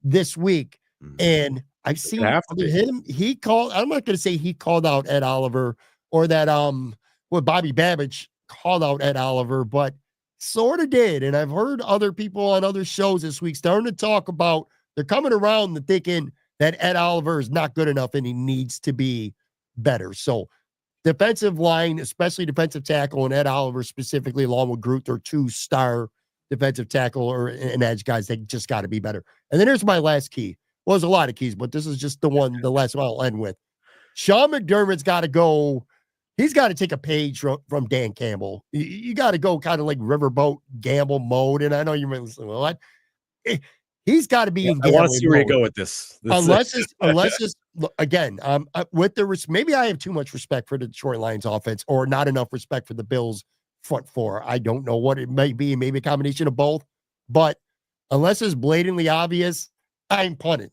this week. And I've seen him, I'm not going to say he called out Ed Oliver, or that Bobby Babbage called out Ed Oliver, but sort of did. And I've heard other people on other shows this week starting to talk about, they're coming around and thinking that Ed Oliver is not good enough and he needs to be better. So defensive line, especially defensive tackle, and Ed Oliver specifically, along with Groot, they're 2-star defensive tackle and edge guys. They just got to be better. And then here's my last key. Well, there's a lot of keys, but this is just the last one I'll end with. Sean McDermott's got to go. He's got to take a page from Dan Campbell. You got to go kind of like riverboat gamble mode. And I know you might listen, well, what? He's got to be in gambling I want to see where you mode. go with this. Unless it's again, with the risk, maybe I have too much respect for the Detroit Lions offense, or not enough respect for the Bills front four. I don't know what it may be. Maybe a combination of both. But unless it's blatantly obvious, I ain't punting.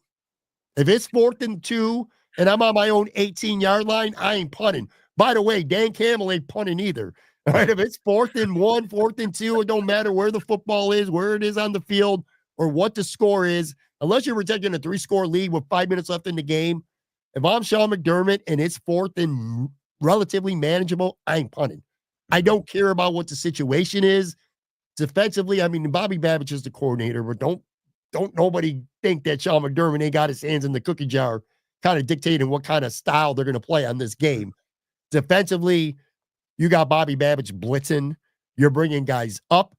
If it's 4th and 2 and I'm on my own 18-yard line, I ain't punting. By the way, Dan Campbell ain't punting either. All right, if it's 4th and 1, 4th and 2, it don't matter where the football is, where it is on the field, or what the score is, unless you're protecting a 3-score lead with 5 minutes left in the game. If I'm Sean McDermott and it's 4th and relatively manageable, I ain't punting. I don't care about what the situation is. Defensively, I mean, Bobby Babbage is the coordinator, but don't nobody think that Sean McDermott ain't got his hands in the cookie jar, kind of dictating what kind of style they're going to play on this game. Defensively, you got Bobby Babbage blitzing. You're bringing guys up.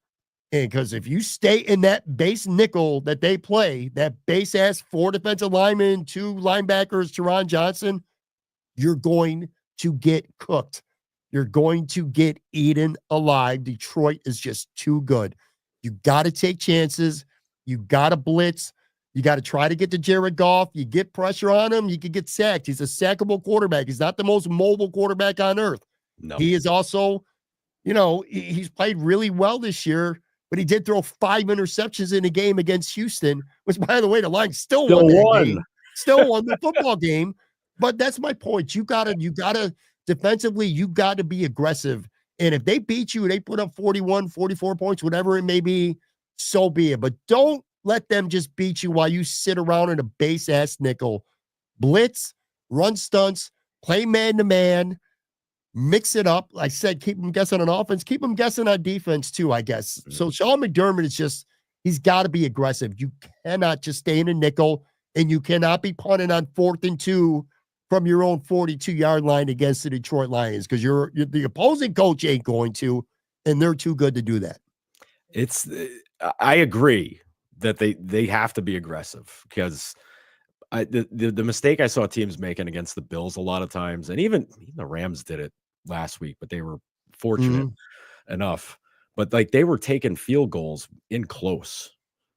And because if you stay in that base nickel that they play, that base ass 4 defensive linemen, 2 linebackers, Teron Johnson, you're going to get cooked. You're going to get eaten alive. Detroit is just too good. You got to take chances. You got to blitz. You got to try to get to Jared Goff. You get pressure on him, you could get sacked. He's a sackable quarterback. He's not the most mobile quarterback on earth. No. He is also, he's played really well this year, but he did throw 5 interceptions in a game against Houston, which, by the way, the Lions still won that game. Still won the football game. But that's my point. You gotta defensively, you got to be aggressive. And if they beat you, they put up 41, 44 points, whatever it may be, so be it. But don't let them just beat you while you sit around in a base-ass nickel. Blitz, run stunts, play man-to-man, mix it up. Like I said, keep them guessing on offense, keep them guessing on defense too, I guess. So Sean McDermott is he's got to be aggressive. You cannot just stay in a nickel, and you cannot be punting on 4th and 2 from your own 42-yard line against the Detroit Lions, because you're the opposing coach ain't going to, and they're too good to do that. I agree that they have to be aggressive, because the mistake I saw teams making against the Bills a lot of times, and even the Rams did it last week, but they were fortunate enough. But like, they were taking field goals in close,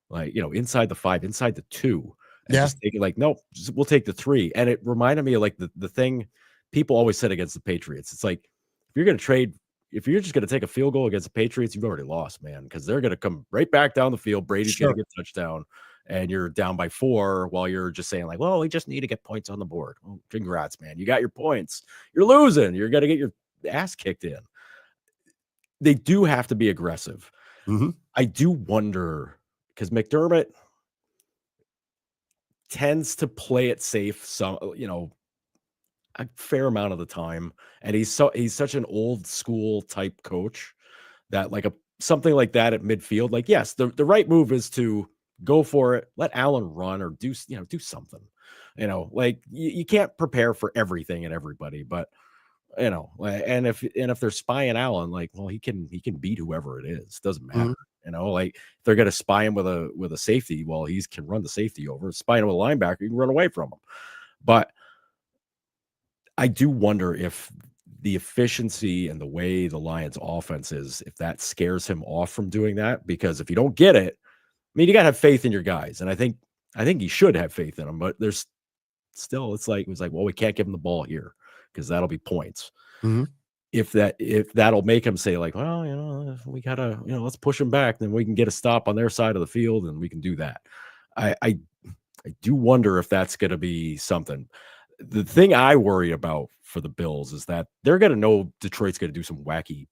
like, inside the 5, inside the 2. And just taking, like, nope, we'll take the 3. And it reminded me of like the thing people always said against the Patriots. It's like, if you're just going to take a field goal against the Patriots, you've already lost, man, because they're going to come right back down the field. Brady's going to get a touchdown, and you're down by 4 while you're just saying, like, well, we just need to get points on the board. Well, congrats, man. You got your points. You're losing. You're going to get your ass kicked in. They do have to be aggressive. I do wonder, because McDermott tends to play it safe, a fair amount of the time, and he's such an old school type coach that, like, something like that at midfield, like, yes, the right move is to go for it, let Allen run, or do something. Like, you can't prepare for everything and everybody, but and if they're spying Allen, like, well, he can beat whoever it is. Doesn't matter. Like, if they're going to spy him with a safety, well, he can run the safety over. Spy him with a linebacker, you can run away from him. But I do wonder if the efficiency and the way the Lions offense is, if that scares him off from doing that, because if you don't get it, I mean, you gotta have faith in your guys. And I think he should have faith in them, but there's still, it's like, well, we can't give him the ball here because that'll be points. Mhm. If that'll make him say like, well, if we gotta, let's push him back, then we can get a stop on their side of the field and we can do that. I do wonder if that's going to be something. The thing I worry about for the Bills is that they're going to know Detroit's going to do some wacky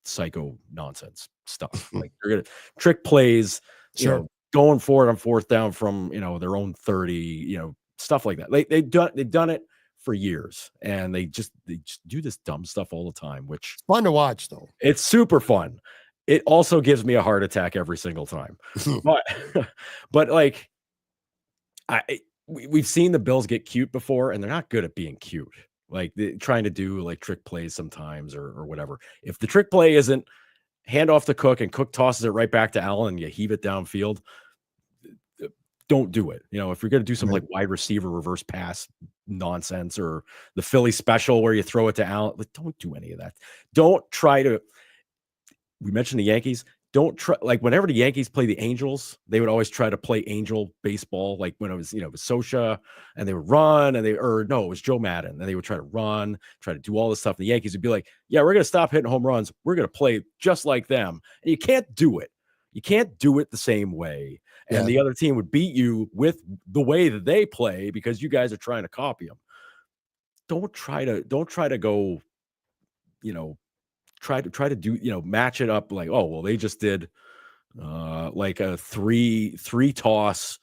psycho nonsense stuff. Like they're going to trick plays, Sure. going forward on fourth down from, their own 30, stuff like that. They've done it for years, and they just do this dumb stuff all the time, which Fun to watch, though. it's super fun. It also gives me a heart attack every single time. but but like we've seen the Bills get cute before, and they're not good at being cute. Like trying to do like trick plays sometimes or whatever. If the trick play isn't hand off to Cook and Cook tosses it right back to Allen and you heave it downfield, don't do it. If you're going to do some like wide receiver reverse pass nonsense or the Philly special where you throw it to Allen, like, don't do any of that. Don't try to. We mentioned the Yankees. Don't try, like whenever the Yankees play the Angels, they would always try to play angel baseball. Like when it was, it was Sosha and they would run it was Joe Madden and they would try to run, try to do all this stuff. And the Yankees would be like, yeah, we're going to stop hitting home runs. We're going to play just like them. And you can't do it. You can't do it the same way. And the other team would beat you with the way that they play because you guys are trying to copy them. Don't try to go, try to do, match it up like, oh, well, they just did like a three toss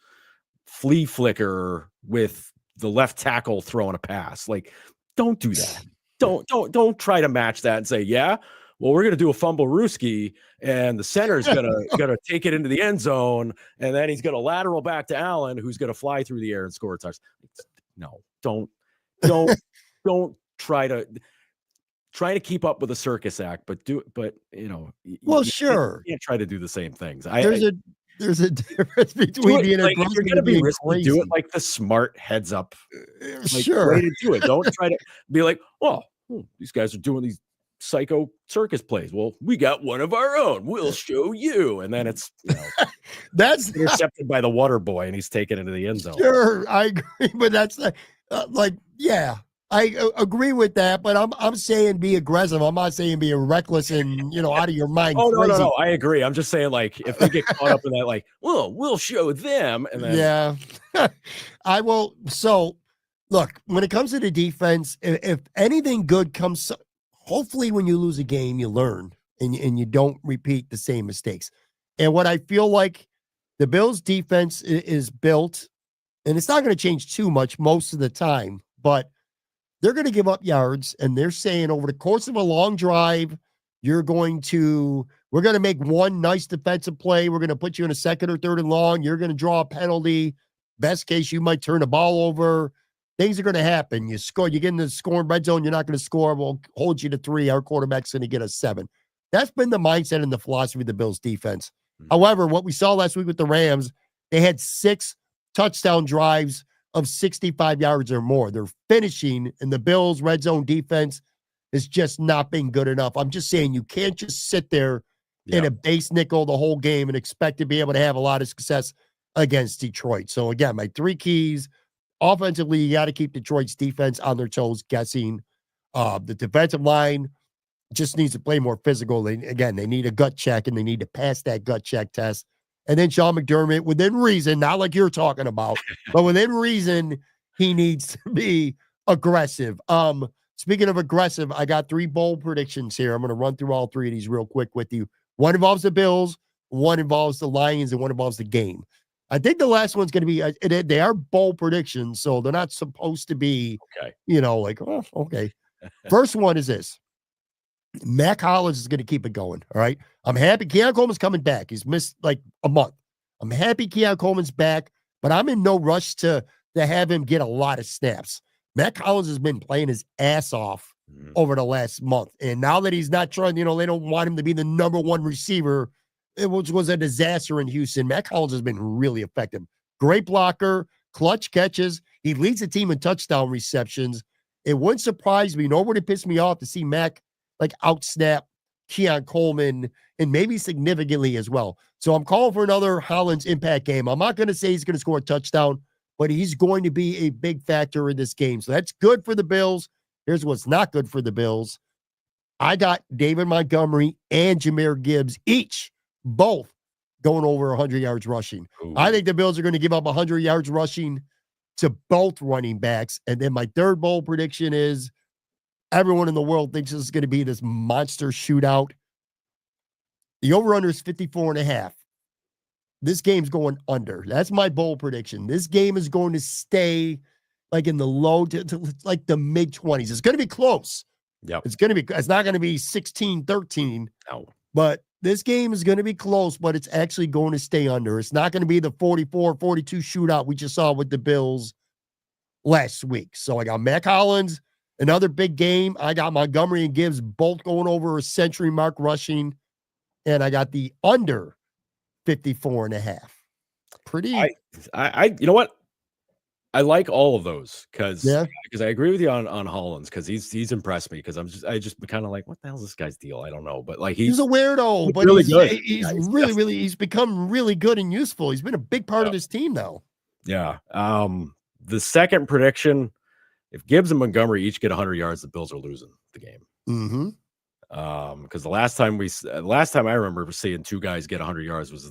flea flicker with the left tackle throwing a pass. Like, don't do that. Don't try to match that and say, yeah, well, we're going to do a fumble Rooski and the center's going to take it into the end zone. And then he's going to lateral back to Allen, who's going to fly through the air and score a touchdown. No, don't try to keep up with a circus act, but Well, sure. You can't try to do the same things. There's a difference between being like, if you're going to be risky, do it like the smart heads up. Sure. Way to do it. Don't try to be like, oh, these guys are doing these psycho circus plays. Well, we got one of our own. We'll show you. And then it's that's intercepted by the water boy, and he's taken into the end zone. Sure, I agree, but that's I agree with that. But I'm saying be aggressive. I'm not saying be reckless and out of your mind. Oh no, I agree. I'm just saying like if they get caught up in that, like, well, we'll show them, and then I will. So look, when it comes to the defense, if anything good comes. Hopefully when you lose a game, you learn and you don't repeat the same mistakes. And what I feel like the Bills defense is built, and it's not going to change too much most of the time, but they're going to give up yards. And they're saying over the course of a long drive, we're going to make one nice defensive play. We're going to put you in a second or third and long. You're going to draw a penalty. Best case, you might turn the ball over. Things are going to happen. You score, you get in the scoring red zone, you're not going to score. We'll hold you to 3. Our quarterback's going to get a 7. That's been the mindset and the philosophy of the Bills defense. However, what we saw last week with the Rams, they had 6 touchdown drives of 65 yards or more. They're finishing, and the Bills' red zone defense has just not been good enough. I'm just saying you can't just sit there in a base nickel the whole game and expect to be able to have a lot of success against Detroit. So, again, my 3 keys. Offensively, you got to keep Detroit's defense on their toes, guessing. The defensive line just needs to play more physical. They need a gut check, and they need to pass that gut check test. And then Sean McDermott, within reason, not like you're talking about, but within reason, he needs to be aggressive. Speaking of aggressive, I got 3 bold predictions here. I'm going to run through all 3 of these real quick with you. One involves the Bills, one involves the Lions, and one involves the game. I think the last one's going to be, they are bold predictions, so they're not supposed to be, like, oh, okay. First one is this. Mac Hollins is going to keep it going, all right? I'm happy Keon Coleman's coming back. He's missed like a month. I'm happy Keon Coleman's back, but I'm in no rush to have him get a lot of snaps. Mac Hollins has been playing his ass off over the last month, and now that he's not trying, they don't want him to be the number 1 receiver, which was a disaster in Houston. Mac Hollins has been really effective. Great blocker, clutch catches. He leads the team in touchdown receptions. it wouldn't surprise me, nor would it piss me off to see Mac like outsnap Keon Coleman and maybe significantly as well. So I'm calling for another Hollins impact game. I'm not going to say he's going to score a touchdown, but he's going to be a big factor in this game. So that's good for the Bills. Here's what's not good for the Bills. I got David Montgomery and Jahmyr Gibbs, both going over 100 yards rushing. Ooh. I think the Bills are going to give up 100 yards rushing to both running backs. And then my third bold prediction is everyone in the world thinks this is going to be this monster shootout. The over-under is 54.5. This game's going under. That's my bold prediction. This game is going to stay like in the low to like the mid-20s. It's going to be close. Yep. It's not going to be 16-13. No. But this game is going to be close, but it's actually going to stay under. It's not going to be the 44-42 shootout we just saw with the Bills last week. So I got Mac Hollins, another big game. I got Montgomery and Gibbs both going over a century mark rushing. And I got the under 54.5. Pretty. I you know what? I like all of those because I agree with you on Hollins because he's impressed me because I just kind of like, what the hell is this guy's deal? I don't know, but like he's a weirdo, but really good. He's really he's become really good and useful. He's been a big part of this team now. Yeah. The second prediction, if Gibbs and Montgomery each get 100 yards, the Bills are losing the game. Mm-hmm. Because the last time I remember seeing two guys get 100 yards was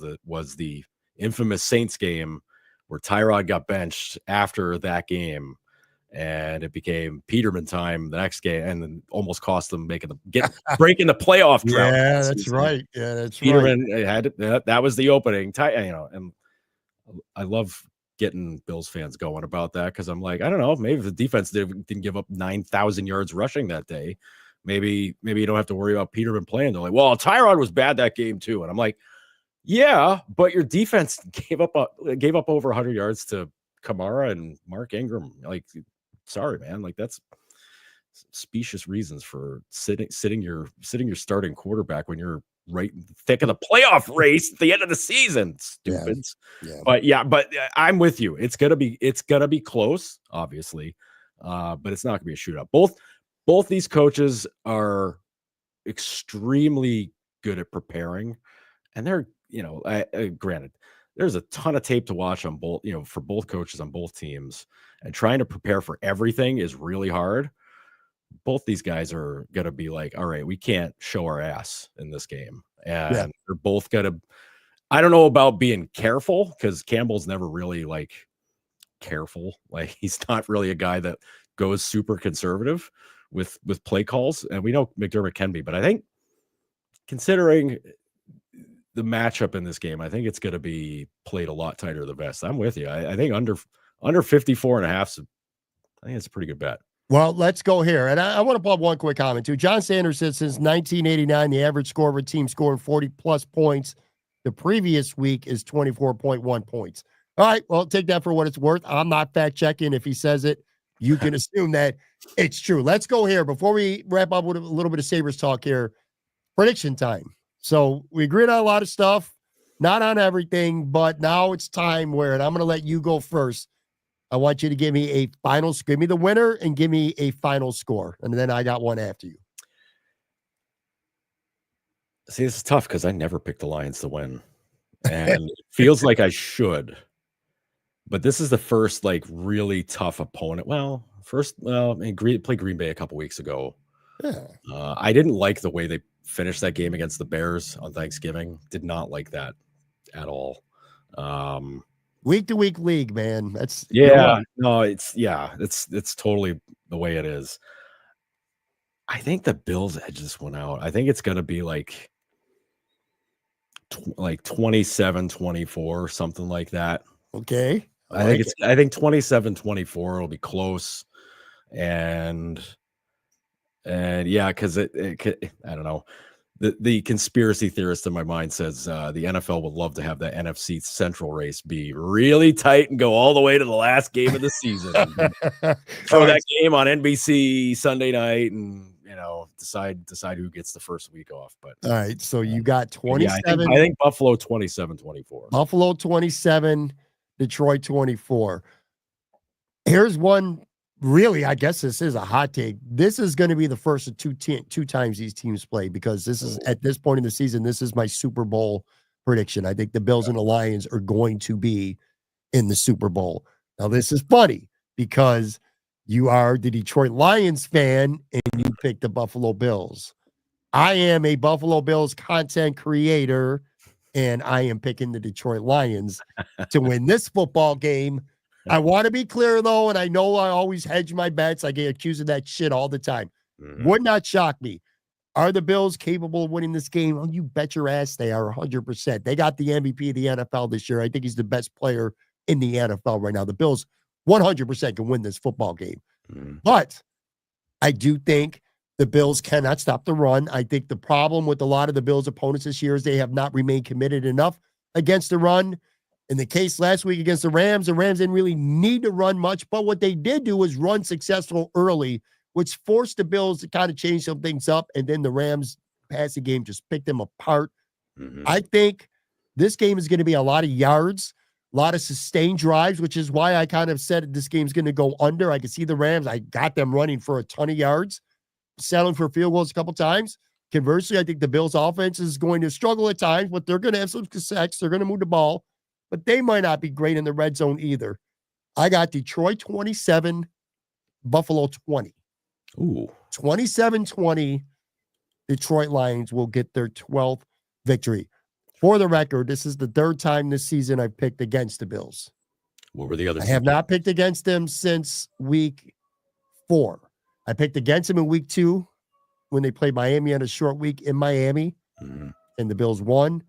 the infamous Saints game where Tyrod got benched after that game, and it became Peterman time the next game, and then almost cost them breaking the playoff drought. Yeah, that's right. Yeah, that's Peterman right. had that was the opening. And I love getting Bills fans going about that because I'm like, I don't know, maybe if the defense didn't give up 9,000 yards rushing that day. Maybe you don't have to worry about Peterman playing. They're like, well, Tyrod was bad that game too. And I'm like, yeah, but your defense gave up over 100 yards to Kamara and Mark Ingram. Like, sorry, man. Like that's specious reasons for sitting your starting quarterback when you're right in the thick of the playoff race at the end of the season. Stupids. Yeah. But I'm with you. It's gonna be close, obviously. But it's not gonna be a shootout. Both these coaches are extremely good at preparing, and they're, granted, there's a ton of tape to watch on both, for both coaches on both teams, and trying to prepare for everything is really hard. Both these guys are going to be like, all right, we can't show our ass in this game. And they're both going to, I don't know about being careful because Campbell's never really like careful. Like he's not really a guy that goes super conservative with play calls, and we know McDermott can be, but I think considering the matchup in this game, I think it's going to be played a lot tighter to the vest. I'm with you. I think under 54.5, I think it's a pretty good bet. Well, let's go here. And I want to put one quick comment too. John Sanders said since 1989, the average score of a team scoring 40 plus points the previous week is 24.1 points. All right. Well, take that for what it's worth. I'm not fact checking. If he says it, you can assume that it's true. Let's go here before we wrap up with a little bit of Sabres talk here. Prediction time. So we agreed on a lot of stuff, not on everything, but now it's time where, and I'm going to let you go first. I want you to give me a final, give me the winner and give me a final score. And then I got one after you. See, this is tough because I never picked the Lions to win. And it feels like I should. But this is the first like really tough opponent. Played Green Bay a couple weeks ago. Yeah. I didn't like the way they finished that game against the Bears on Thanksgiving. Did not like that at all. Week to week league, man. That's it's totally the way it is. I think the Bills edge this one out. I think it's going to be like 27-24, something like that. Okay. I think 27-24 will be close. And because I don't know. The conspiracy theorist in my mind says the NFL would love to have that NFC Central race be really tight and go all the way to the last game of the season. Throw that game on NBC Sunday night and decide who gets the first week off. But all right, so you got 27. I think Buffalo 27-24. Buffalo 27, Detroit 24. Here's one really, I guess this is a hot take. This is going to be the first of two times these teams play, because this is, at this point in the season, this is my Super Bowl prediction. I think the Bills and the Lions are going to be in the Super Bowl. Now, this is funny because you are the Detroit Lions fan and you picked the Buffalo Bills. I am a Buffalo Bills content creator, and I am picking the Detroit Lions to win this football game. I want to be clear, though, and I know I always hedge my bets. I get accused of that shit all the time. Would not shock me. Are the Bills capable of winning this game? Well, you bet your ass they are 100%. They got the MVP of the NFL this year. I think he's the best player in the NFL right now. The Bills 100% can win this football game. But I do think the Bills cannot stop the run. I think the problem with a lot of the Bills' opponents this year is they have not remained committed enough against the run. In the case last week against the Rams didn't really need to run much, but what they did do was run successful early, which forced the Bills to kind of change some things up, and then the Rams passing game just picked them apart. I think this game is going to be a lot of yards, a lot of sustained drives, which is why I kind of said this game's going to go under. I can see the Rams. I got them running for a ton of yards, settling for field goals a couple times. Conversely, I think the Bills' offense is going to struggle at times, but they're going to have some success. They're going to move the ball, but they might not be great in the red zone either. I got Detroit 27, Buffalo 20. Ooh. 27-20, Detroit Lions will get their 12th victory. For the record, this is the third time this season I've picked against the Bills. What were the others? I have not picked against them since week 4. I picked against them in week 2 when they played Miami on a short week in Miami, and the Bills won.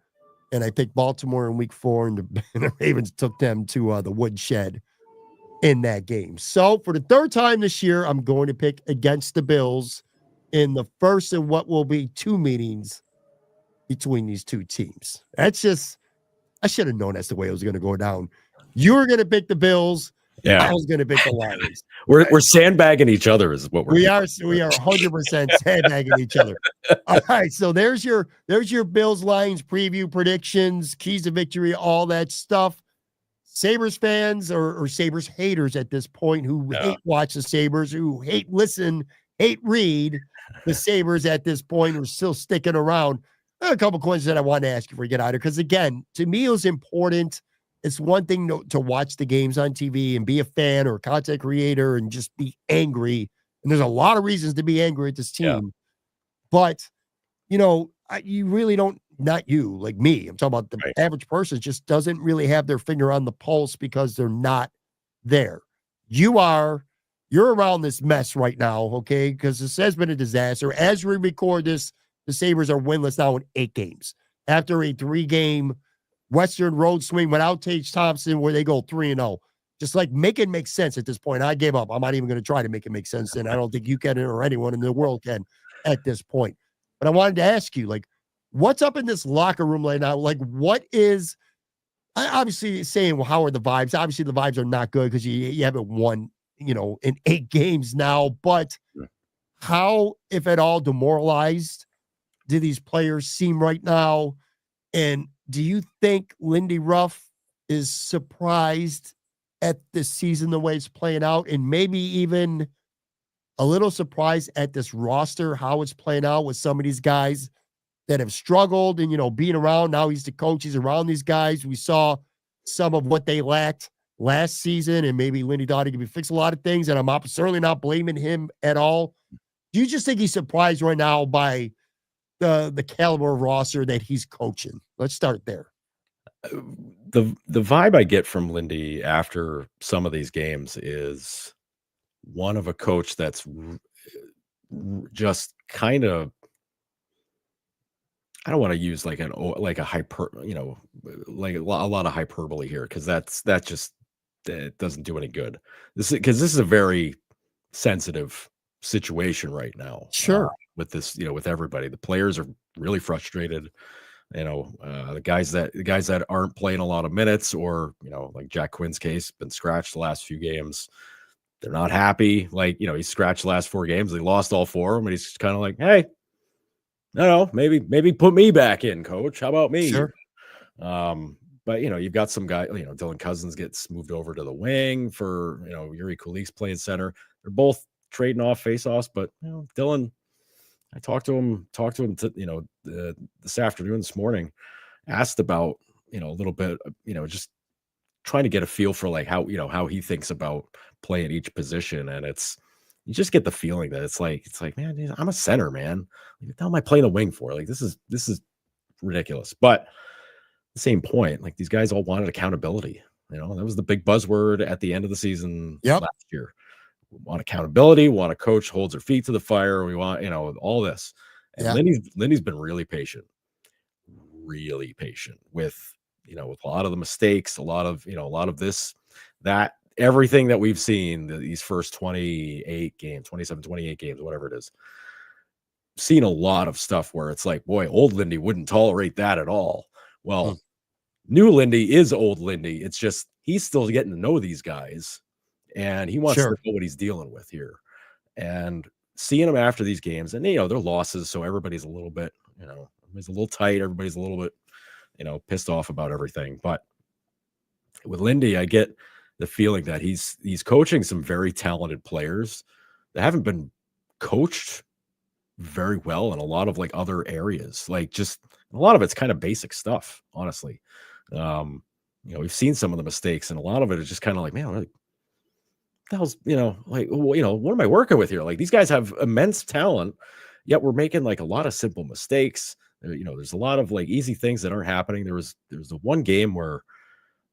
And I picked Baltimore in week 4, and the Ravens took them to the woodshed in that game. So for the third time this year, I'm going to pick against the Bills in the first of what will be 2 meetings between these two teams. That's just, I should have known that's the way it was going to go down. You were going to pick the Bills. Yeah. I was going to pick the Lions. We're sandbagging each other is what we are 100% sandbagging each other. All right, so there's your Bills Lions preview, predictions, keys to victory, all that stuff. Sabres fans or Sabres haters at this point who hate watch the Sabres, who hate listen, hate read the Sabres at this point, who are still sticking around. A couple questions that I want to ask you before we get out of here, because again, to me it was important. It's one thing to watch the games on TV and be a fan or a content creator and just be angry. And there's a lot of reasons to be angry at this team. Yeah. But, you really don't, not you, like me. I'm talking about the average person just doesn't really have their finger on the pulse because they're not there. You're around this mess right now, okay? Because this has been a disaster. As we record this, the Sabres are winless now in 8 games. After a 3-game Western road swing without Tage Thompson where they go 3-0. Just like make it make sense at this point. I gave up. I'm not even going to try to make it make sense. And I don't think you can or anyone in the world can at this point. But I wanted to ask you, like, what's up in this locker room right now? Like, what is, obviously saying, well, how are the vibes? Obviously the vibes are not good because you haven't won, in 8 games now. But how, if at all, demoralized do these players seem right now? And do you think Lindy Ruff is surprised at this season, the way it's playing out, and maybe even a little surprised at this roster, how it's playing out with some of these guys that have struggled and, being around? Now he's the coach. He's around these guys. We saw some of what they lacked last season, and maybe Lindy thought he could fix a lot of things, and I'm certainly not blaming him at all. Do you just think he's surprised right now by the caliber of roster that he's coaching? Let's start there. The vibe I get from Lindy after some of these games is one of a coach that's just kind of, I don't want to use like a hyper, like a lot of hyperbole here, because that doesn't do any good. This is a very sensitive situation right now. Sure. With this, with everybody, the players are really frustrated. The guys that aren't playing a lot of minutes, or like Jack Quinn's case, been scratched the last few games. They're not happy. Like, he's scratched the last 4 games. They lost all 4 of them, and he's kind of like, hey, no, maybe put me back in, coach. How about me? Sure. But you've got some guy, Dylan Cousins gets moved over to the wing for, Yuri Kulik's playing center. they're both trading off faceoffs, but Dylan, I talked to him this afternoon, this morning, asked about, a little bit, just trying to get a feel for like how he thinks about playing each position. And you just get the feeling that it's like, man, dude, I'm a center, man. Like, what the hell am I playing a wing for? Like, this is ridiculous. But at the same point, like, these guys all wanted accountability. That was the big buzzword at the end of the season last year. We want accountability. We want a coach who holds their feet to the fire. We want, all this. And Lindy's been really patient with, with a lot of the mistakes, a lot of this, that, everything that we've seen these first 27, 28 games, whatever it is. Seen a lot of stuff where it's like, boy, old Lindy wouldn't tolerate that at all. Well, new Lindy is old Lindy. It's just he's still getting to know these guys, and he wants to know what he's dealing with here. And seeing them after these games, and they're losses, so everybody's a little bit, everybody's a little tight, everybody's a little bit, pissed off about everything. But with Lindy, I get the feeling that he's coaching some very talented players that haven't been coached very well in a lot of like other areas. Like, just a lot of it's kind of basic stuff, honestly. We've seen some of the mistakes, and a lot of it is just kind of like, man, what the hell's, what am I working with here? Like, these guys have immense talent, yet we're making like a lot of simple mistakes. There's a lot of like easy things that aren't happening. There was the one game where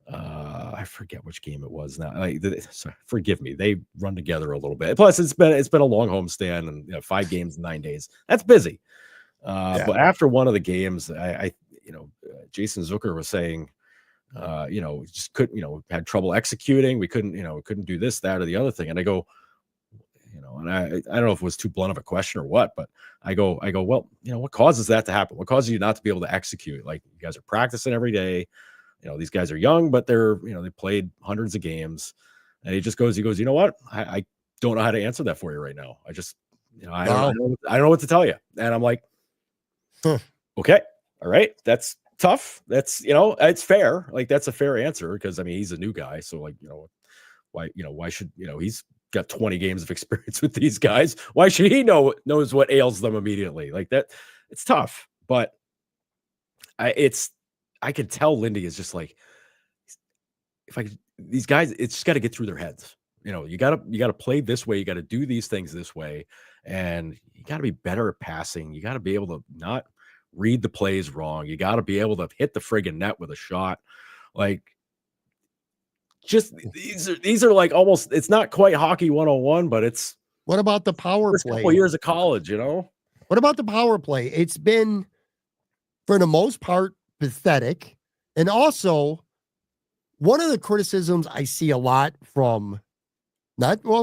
I forget which game it was now. Forgive me. They run together a little bit. Plus, it's been a long homestand, and 5 games in 9 days. That's busy. But after one of the games, Jason Zucker was saying, just couldn't, had trouble executing. We couldn't do this, that, or the other thing. And I go, and I don't know if it was too blunt of a question or what, but I go, well, what causes that to happen? What causes you not to be able to execute? Like, you guys are practicing every day. These guys are young, but they're, they played hundreds of games. And he goes, you know what? I don't know how to answer that for you right now. I just, I don't know what to tell you. And I'm like, okay, all right. That's tough. That's, it's fair. Like, that's a fair answer, because I mean, he's a new guy. So like, why should, he's got 20 games of experience with these guys. Why should he knows what ails them immediately? Like that? It's tough, but I could tell Lindy is just like, these guys, it's just got to get through their heads. You got to play this way. You got to do these things this way. And you got to be better at passing. You got to be able to not read the plays wrong. You got to be able to hit the friggin' net with a shot. Like, just these are like almost, it's not quite hockey 101, but it's. What about the power play? Couple years of college, What about the power play? It's been, for the most part, pathetic. And also, one of the criticisms I see a lot from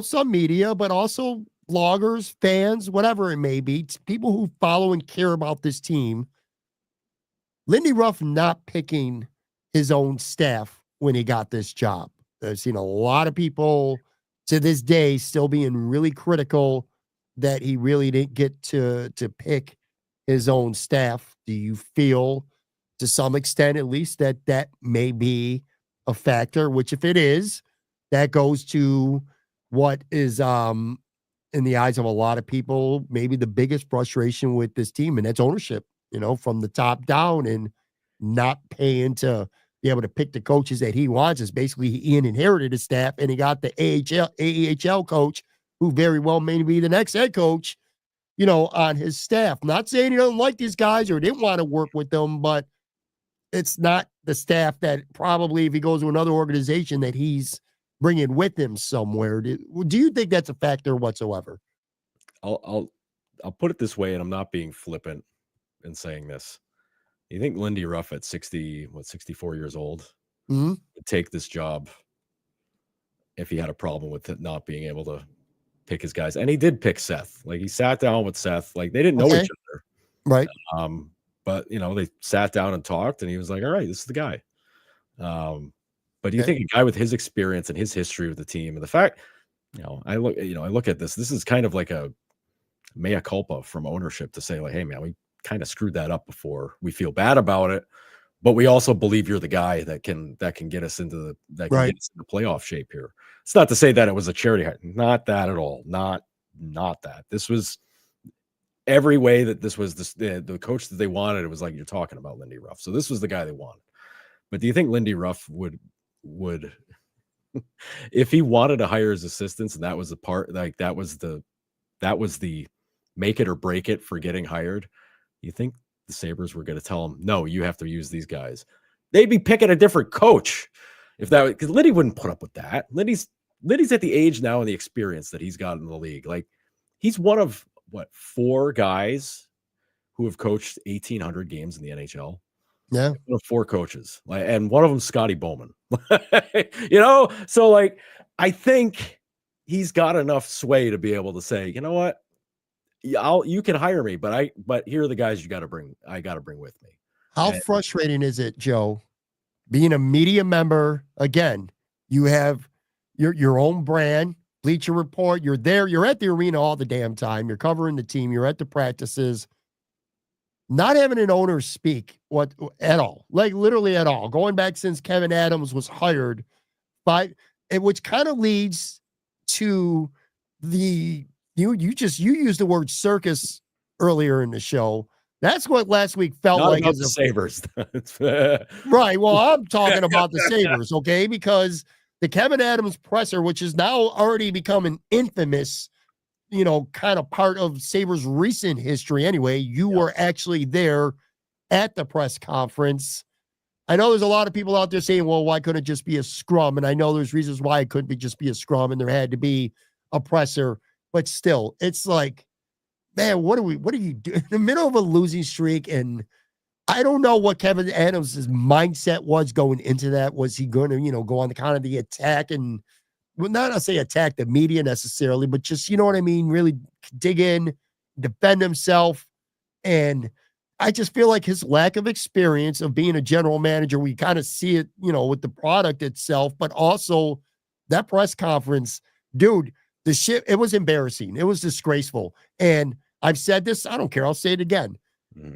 some media, but also bloggers, fans, whatever it may be, people who follow and care about this team, Lindy Ruff not picking his own staff when he got this job. I've seen a lot of people to this day still being really critical that he really didn't get to pick his own staff. Do you feel, to some extent at least, that may be a factor? Which, if it is, that goes to what is in the eyes of a lot of people maybe the biggest frustration with this team, and that's ownership, from the top down, and not paying to be able to pick the coaches that he wants. Is basically, Ian inherited his staff, and he got the AEHL coach, who very well may be the next head coach, on his staff. Not saying he doesn't like these guys or didn't want to work with them, but it's not the staff that probably, if he goes to another organization, that he's bringing with him somewhere. Do you think that's a factor whatsoever? I'll put it this way, and I'm not being flippant in saying this. You think Lindy Ruff at 64 years old would take this job if he had a problem with it not being able to pick his guys? And he did pick Seth. Like, he sat down with Seth. Like, they didn't know each other. Right. But they sat down and talked, and he was like, all right, this is the guy. But you think a guy with his experience and his history with the team, and the fact, I look at this is kind of like a mea culpa from ownership to say, like, hey man, we kind of screwed that up before. We feel bad about it, but we also believe you're the guy that can get us into get us into playoff shape here. It's not to say that it was a charity hire. Not that at all. Not that. This was every way that this was the coach that they wanted. It was like you're talking about Lindy Ruff. So this was the guy they wanted. But do you think Lindy Ruff would if he wanted to hire his assistants and that was the part, like that was the make it or break it for getting hired, you think the Sabres were going to tell him, no, you have to use these guys? They'd be picking a different coach if that, because Lindy wouldn't put up with that. Lindy's at the age now and the experience that he's got in the league. Like he's one of 4 guys who have coached 1,800 games in the NHL. Yeah, one of 4 coaches, and one of them, Scotty Bowman. So like I think he's got enough sway to be able to say, you know what, you can hire me, but here are the guys I got to bring with me. How frustrating is it, Joe, being a media member? Again, you have your own brand, Bleacher Report. You're there. You're at the arena all the damn time. You're covering the team. You're at the practices. Not having an owner speak at all, like literally at all. Going back since Kevin Adams was hired, which kind of leads to you used the word circus earlier in the show. That's what last week felt Not like. About the Sabres, right? Well, I'm talking about the Sabres, okay? Because the Kevin Adams presser, which is now already becoming infamous, kind of part of Sabres' recent history anyway. You were actually there at the press conference. I know there's a lot of people out there saying, well, why couldn't it just be a scrum? And I know there's reasons why it couldn't just be a scrum and there had to be a presser. But still, it's like, man, what are you doing in the middle of a losing streak? And I don't know what Kevin Adams' mindset was going into that. Was he going to, go on the kind of the attack and, well, not to say attack the media necessarily, but just, you know what I mean? Really dig in, defend himself. And I just feel like his lack of experience of being a general manager, we kind of see it, with the product itself, but also that press conference, dude, the shit, it was embarrassing. It was disgraceful. And I've said this, I don't care. I'll say it again.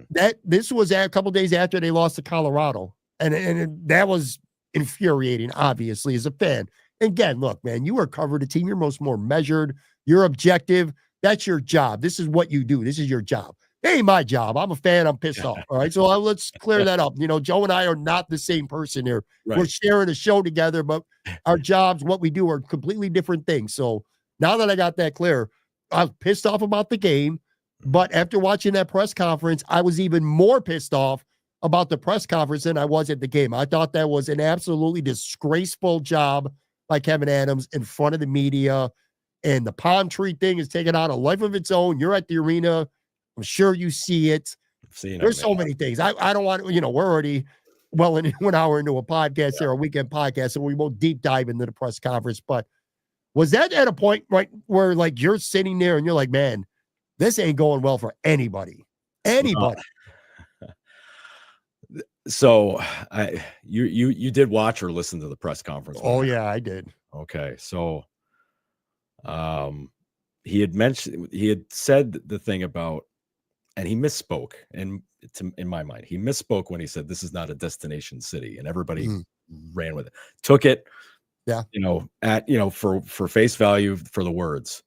That this was a couple days after they lost to Colorado. And that was infuriating, obviously, as a fan. Again, look, man, you are covered a team. You're more measured. You're objective. That's your job. This is what you do. This is your job. It ain't my job. I'm a fan. I'm pissed off. All right. So let's clear that up. Joe and I are not the same person here. Right. We're sharing a show together, but our jobs, what we do, are completely different things. So now that I got that clear, I'm pissed off about the game. But after watching that press conference, I was even more pissed off about the press conference than I was at the game. I thought that was an absolutely disgraceful job by Kevin Adams in front of the media. And the palm tree thing is taking on a life of its own. You're at the arena. I'm sure you see it. There's so many things. I don't want, we're already well in 1 hour into a podcast here, a weekend podcast, so we won't deep dive into the press conference. But was that at a point right where like you're sitting there and you're like, man, this ain't going well for anybody? So you did watch or listen to the press conference? Oh yeah, I did. Okay. So he had said the thing about, and he misspoke. And in my mind, he misspoke when he said this is not a destination city, and everybody ran with it, took it, for face value for the words.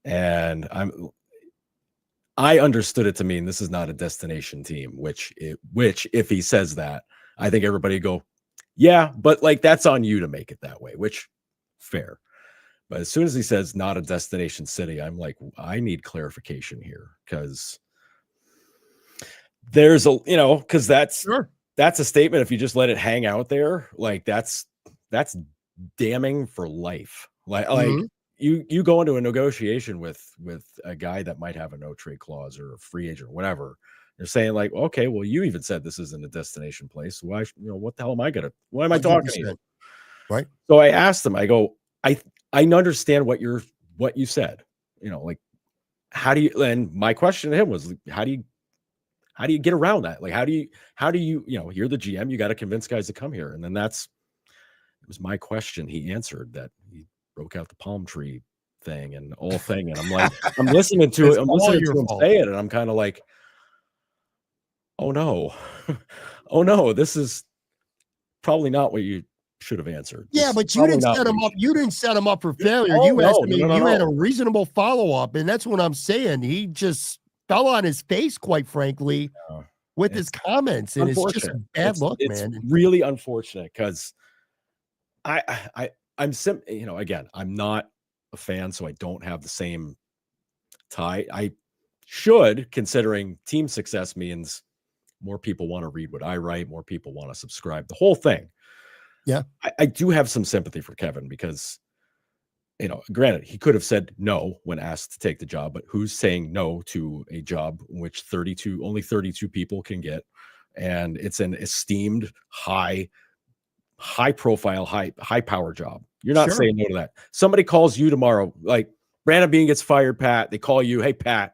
And I understood it to mean this is not a destination team, which if he says that, I think everybody go, yeah, but like that's on you to make it that way, which fair. But as soon as he says not a destination city, I'm like, I need clarification here, because there's because that's a statement. If you just let it hang out there, like that's damning for life. Like you go into a negotiation with a guy that might have a no trade clause or a free agent or whatever. They're saying like, okay, well, you even said this isn't a destination place. Why, what the hell am I why am I talking to you? Right. So I asked him, I go, I understand what you said, like, how do you, and my question to him was, how do you get around that? Like, how do you, you're the GM, you got to convince guys to come here. And then it was my question. He answered that he broke out the palm tree thing and all thing. And I'm like, I'm listening to him say it. And I'm kind of like, oh no, oh no, this is probably not what you should have answered. This Yeah, is but you probably didn't not set what him you up. should You do. didn't set him up for failure. Oh, You asked him. no, no, You no, had a no. reasonable follow up, and that's what I'm saying. He just fell on his face, quite frankly, Uh, with his it's comments, and it's just unfortunate. bad luck, It's man. really unfortunate because again, I'm not a fan, so I don't have the same tie. I should, considering team success means more people want to read what I write, more people want to subscribe, the whole thing. Yeah. I do have some sympathy for Kevin because, granted, he could have said no when asked to take the job, but who's saying no to a job in which only 32 people can get? And it's an esteemed, high profile, high power job. You're not Sure. saying no to that. Somebody calls you tomorrow, like Brandon Bean gets fired, Pat. They call you, hey, Pat,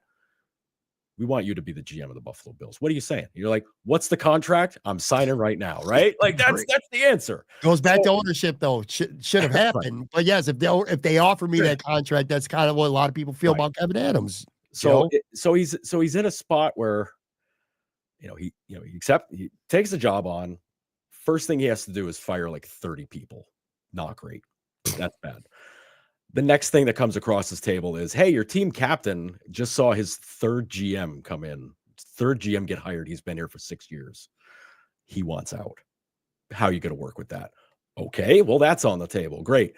we want you to be the GM of the Buffalo Bills. What are you saying? You're like, what's the contract? I'm signing right now, right? Like that's the answer. Goes back to ownership, though. Should have happened. Right. But yes, if they offer me that contract, that's kind of what a lot of people feel about Kevin Adams. So he's in a spot where he takes the job on. First thing he has to do is fire like 30 people. Not great. That's bad. The next thing that comes across his table is, hey, your team captain just saw his third GM come in. Third GM get hired. He's been here for 6 years. He wants out. How are you going to work with that? Okay, well, that's on the table. Great.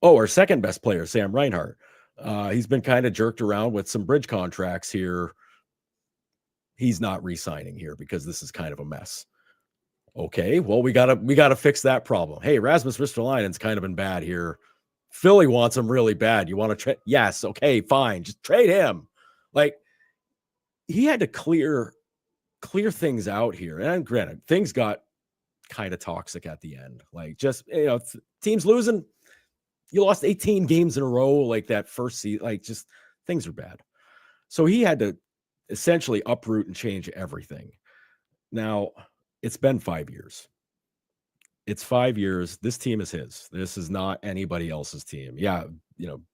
Oh, our second best player, Sam Reinhart. He's been kind of jerked around with some bridge contracts here. He's not re-signing here because this is kind of a mess. Okay, well, we gotta fix that problem. Hey, Rasmus Ristolainen's kind of been bad here. Philly wants him really bad. You want to trade? Yes, okay, fine. Just trade him. Like he had to clear things out here. And granted, things got kind of toxic at the end. Like just teams losing. You lost 18 games in a row, like that first season. Like just things are bad. So he had to essentially uproot and change everything. Now, it's been 5 years. It's 5 years. This team is his. This is not anybody else's team. Yeah,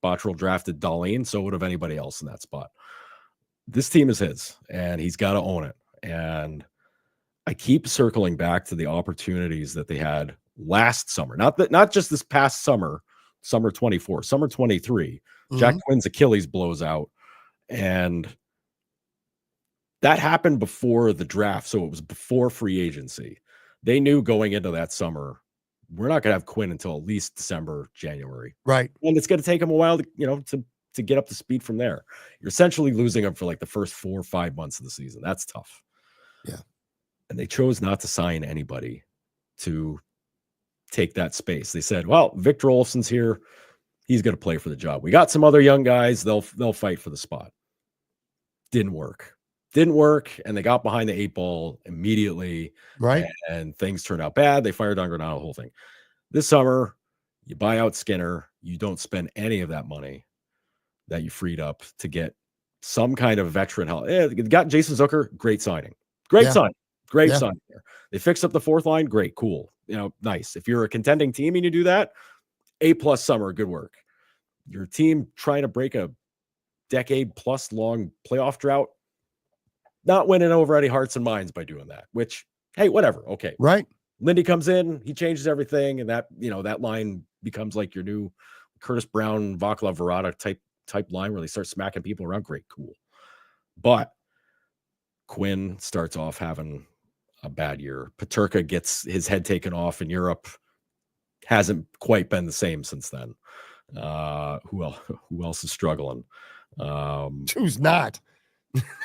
Bottrell drafted Darlene, so would have anybody else in that spot. This team is his, and he's got to own it. And I keep circling back to the opportunities that they had last summer. Not just this past summer 24, summer 23. Mm-hmm. Jack Quinn's Achilles blows out, and that happened before the draft, so it was before free agency. They knew going into that summer, we're not going to have Quinn until at least December, January. Right. And it's going to take him a while to get up to speed from there. You're essentially losing him for like the first 4 or 5 months of the season. That's tough. Yeah. And they chose not to sign anybody to take that space. They said, well, Victor Olofsson's here. He's going to play for the job. We got some other young guys. They'll fight for the spot. Didn't work, and they got behind the 8 ball immediately. Right. And things turned out bad. They fired Don Granado, the whole thing. This summer, you buy out Skinner. You don't spend any of that money that you freed up to get some kind of veteran help. Got Jason Zucker, great signing. Great signing there. They fixed up the fourth line. Great, cool. Nice. If you're a contending team and you do that, A+ summer, good work. Your team trying to break a decade-plus long playoff drought, not winning over any hearts and minds by doing that, which, hey, whatever. Okay. Right. Lindy comes in, he changes everything, and that line becomes like your new Curtis Brown, Vaclav Verata type line where they start smacking people around. Great, cool. But Quinn starts off having a bad year. Peterka gets his head taken off in Europe. Hasn't quite been the same since then. Who else is struggling? Who's not?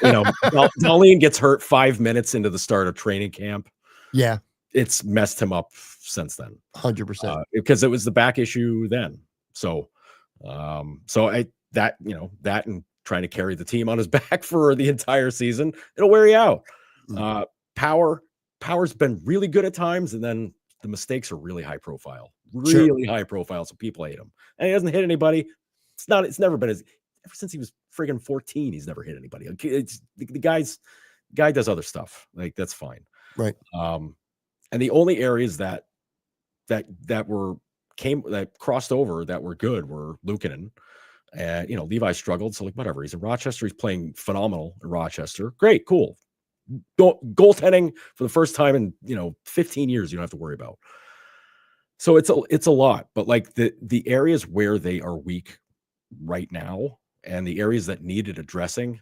Darlene gets hurt 5 minutes into the start of training camp. Yeah. It's messed him up since then. 100%. Because it was the back issue then. So that and trying to carry the team on his back for the entire season, it'll wear you out. Power's been really good at times, and then the mistakes are really high profile. High profile, so people hate him. And he doesn't hit anybody. It's never been ever since he was friggin' 14, he's never hit anybody. The guy does other stuff. Like, that's fine. Right. And the only areas that crossed over that were good were Luukkonen. And Levi struggled, so like whatever. He's in Rochester. He's playing phenomenal in Rochester. Great, cool. goaltending for the first time in 15 years. You don't have to worry about. So it's a lot, but like the areas where they are weak right now and the areas that needed addressing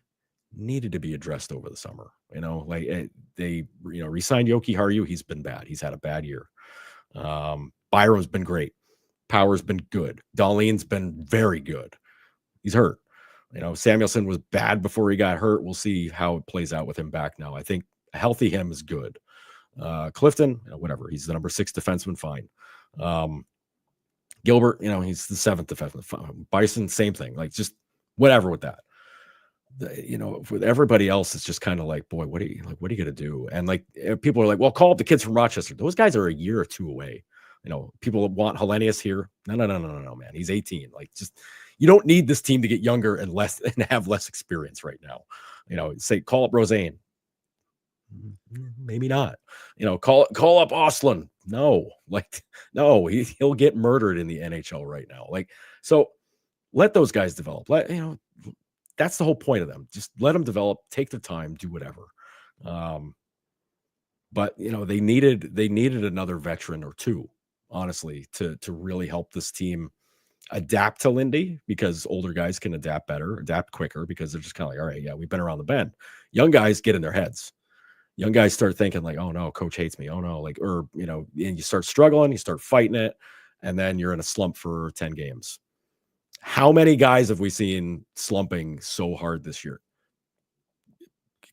needed to be addressed over the summer. Like they re-signed Yoki Haru. He's been bad. He's had a bad year. Byro's been great. Power's been good. Dahlin's been very good. He's hurt. Samuelson was bad before he got hurt. We'll see how it plays out with him back now. I think a healthy him is good. Clifton, whatever. He's the number 6 defenseman. Fine. Gilbert, he's the 7th defenseman. Bison, same thing. Like just whatever with that. With everybody else, it's just kind of like, boy, what are you going to do? And like people are like, well, call up the kids from Rochester. Those guys are a year or two away. People want Hellenius here. No, man. He's 18. Like, just you don't need this team to get younger and have less experience right now. Say call up Rosane. Maybe not. Call up Ostlund. No, he'll get murdered in the NHL right now. Like, so let those guys develop. That's the whole point of them. Just let them develop, take the time, do whatever. But they needed another veteran or two, honestly, to really help this team adapt to Lindy, because older guys can adapt better, adapt quicker, because they're just kind of like, all right, yeah, we've been around the bend. Young guys get in their heads. Young guys start thinking like, oh no, coach hates me. Oh no, and you start struggling, you start fighting it, and then you're in a slump for 10 games. How many guys have we seen slumping so hard this year?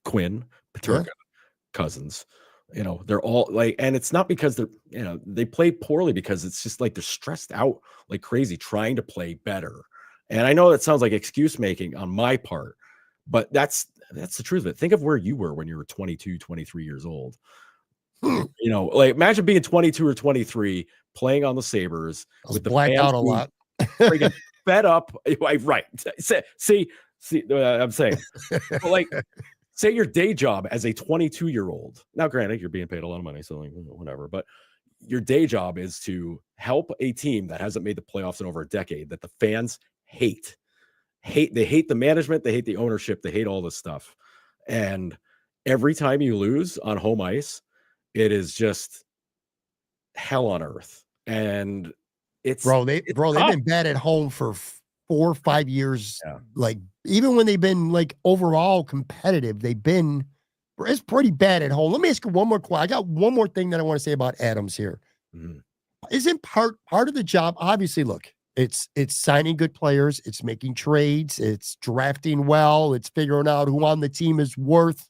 Quinn, Peterka, Cousins, they're all like, and it's not because they play poorly, because it's just like they're stressed out like crazy trying to play better. And I know that sounds like excuse making on my part, but that's the truth of it. Think of where you were when you were 22, 23 years old. Like imagine being 22 or 23 playing on the Sabres with the blacked out a lot. Freaking fed up. Right. See, I'm saying, but like, say your day job as a 22-year-old. Now, granted, you're being paid a lot of money, so like, whatever. But your day job is to help a team that hasn't made the playoffs in over a decade, that the fans hate. They hate the management. They hate the ownership. They hate all this stuff. And every time you lose on home ice, it is just hell on earth. And they've been bad at home for 4 or 5 years. Yeah. Like even when they've been like overall competitive, it's pretty bad at home. Let me ask you one more question. I got one more thing that I want to say about Adams here. Mm-hmm. Isn't part of the job, obviously, look, it's signing good players, it's making trades, it's drafting well, it's figuring out who on the team is worth,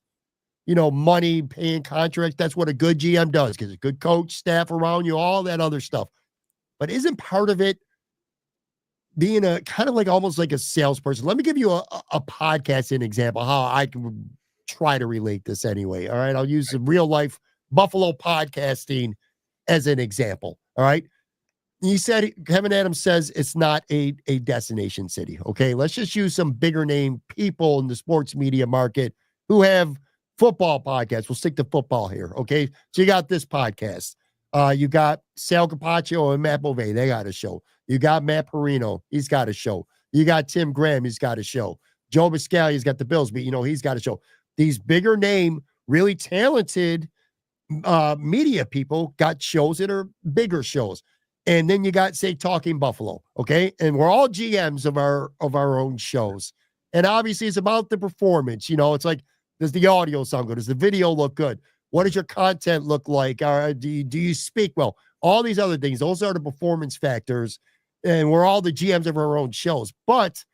money, paying contracts. That's what a good GM does, because a good coach, staff around you, all that other stuff. But isn't part of it being a kind of like almost like a salesperson? Let me give you a podcasting example, how I can try to relate this anyway. All right. I'll use the real life Buffalo podcasting as an example. All right. You said, Kevin Adams says it's not a destination city. Okay. Let's just use some bigger name people in the sports media market who have football podcasts. We'll stick to football here. Okay. So you got this podcast. You got Sal Capaccio and Matt Bove. They got a show. You got Matt Perino. He's got a show. You got Tim Graham. He's got a show. Joe Biscaglia, got the Bills, but he's got a show. These bigger name, really talented media people got shows that are bigger shows. And then you got, say, Talking Buffalo. Okay. And we're all GMs of our own shows. And obviously it's about the performance. It's like, does the audio sound good? Does the video look good? What does your content look like? Do you speak well? All these other things, those are the performance factors. And we're all the GMs of our own shows. But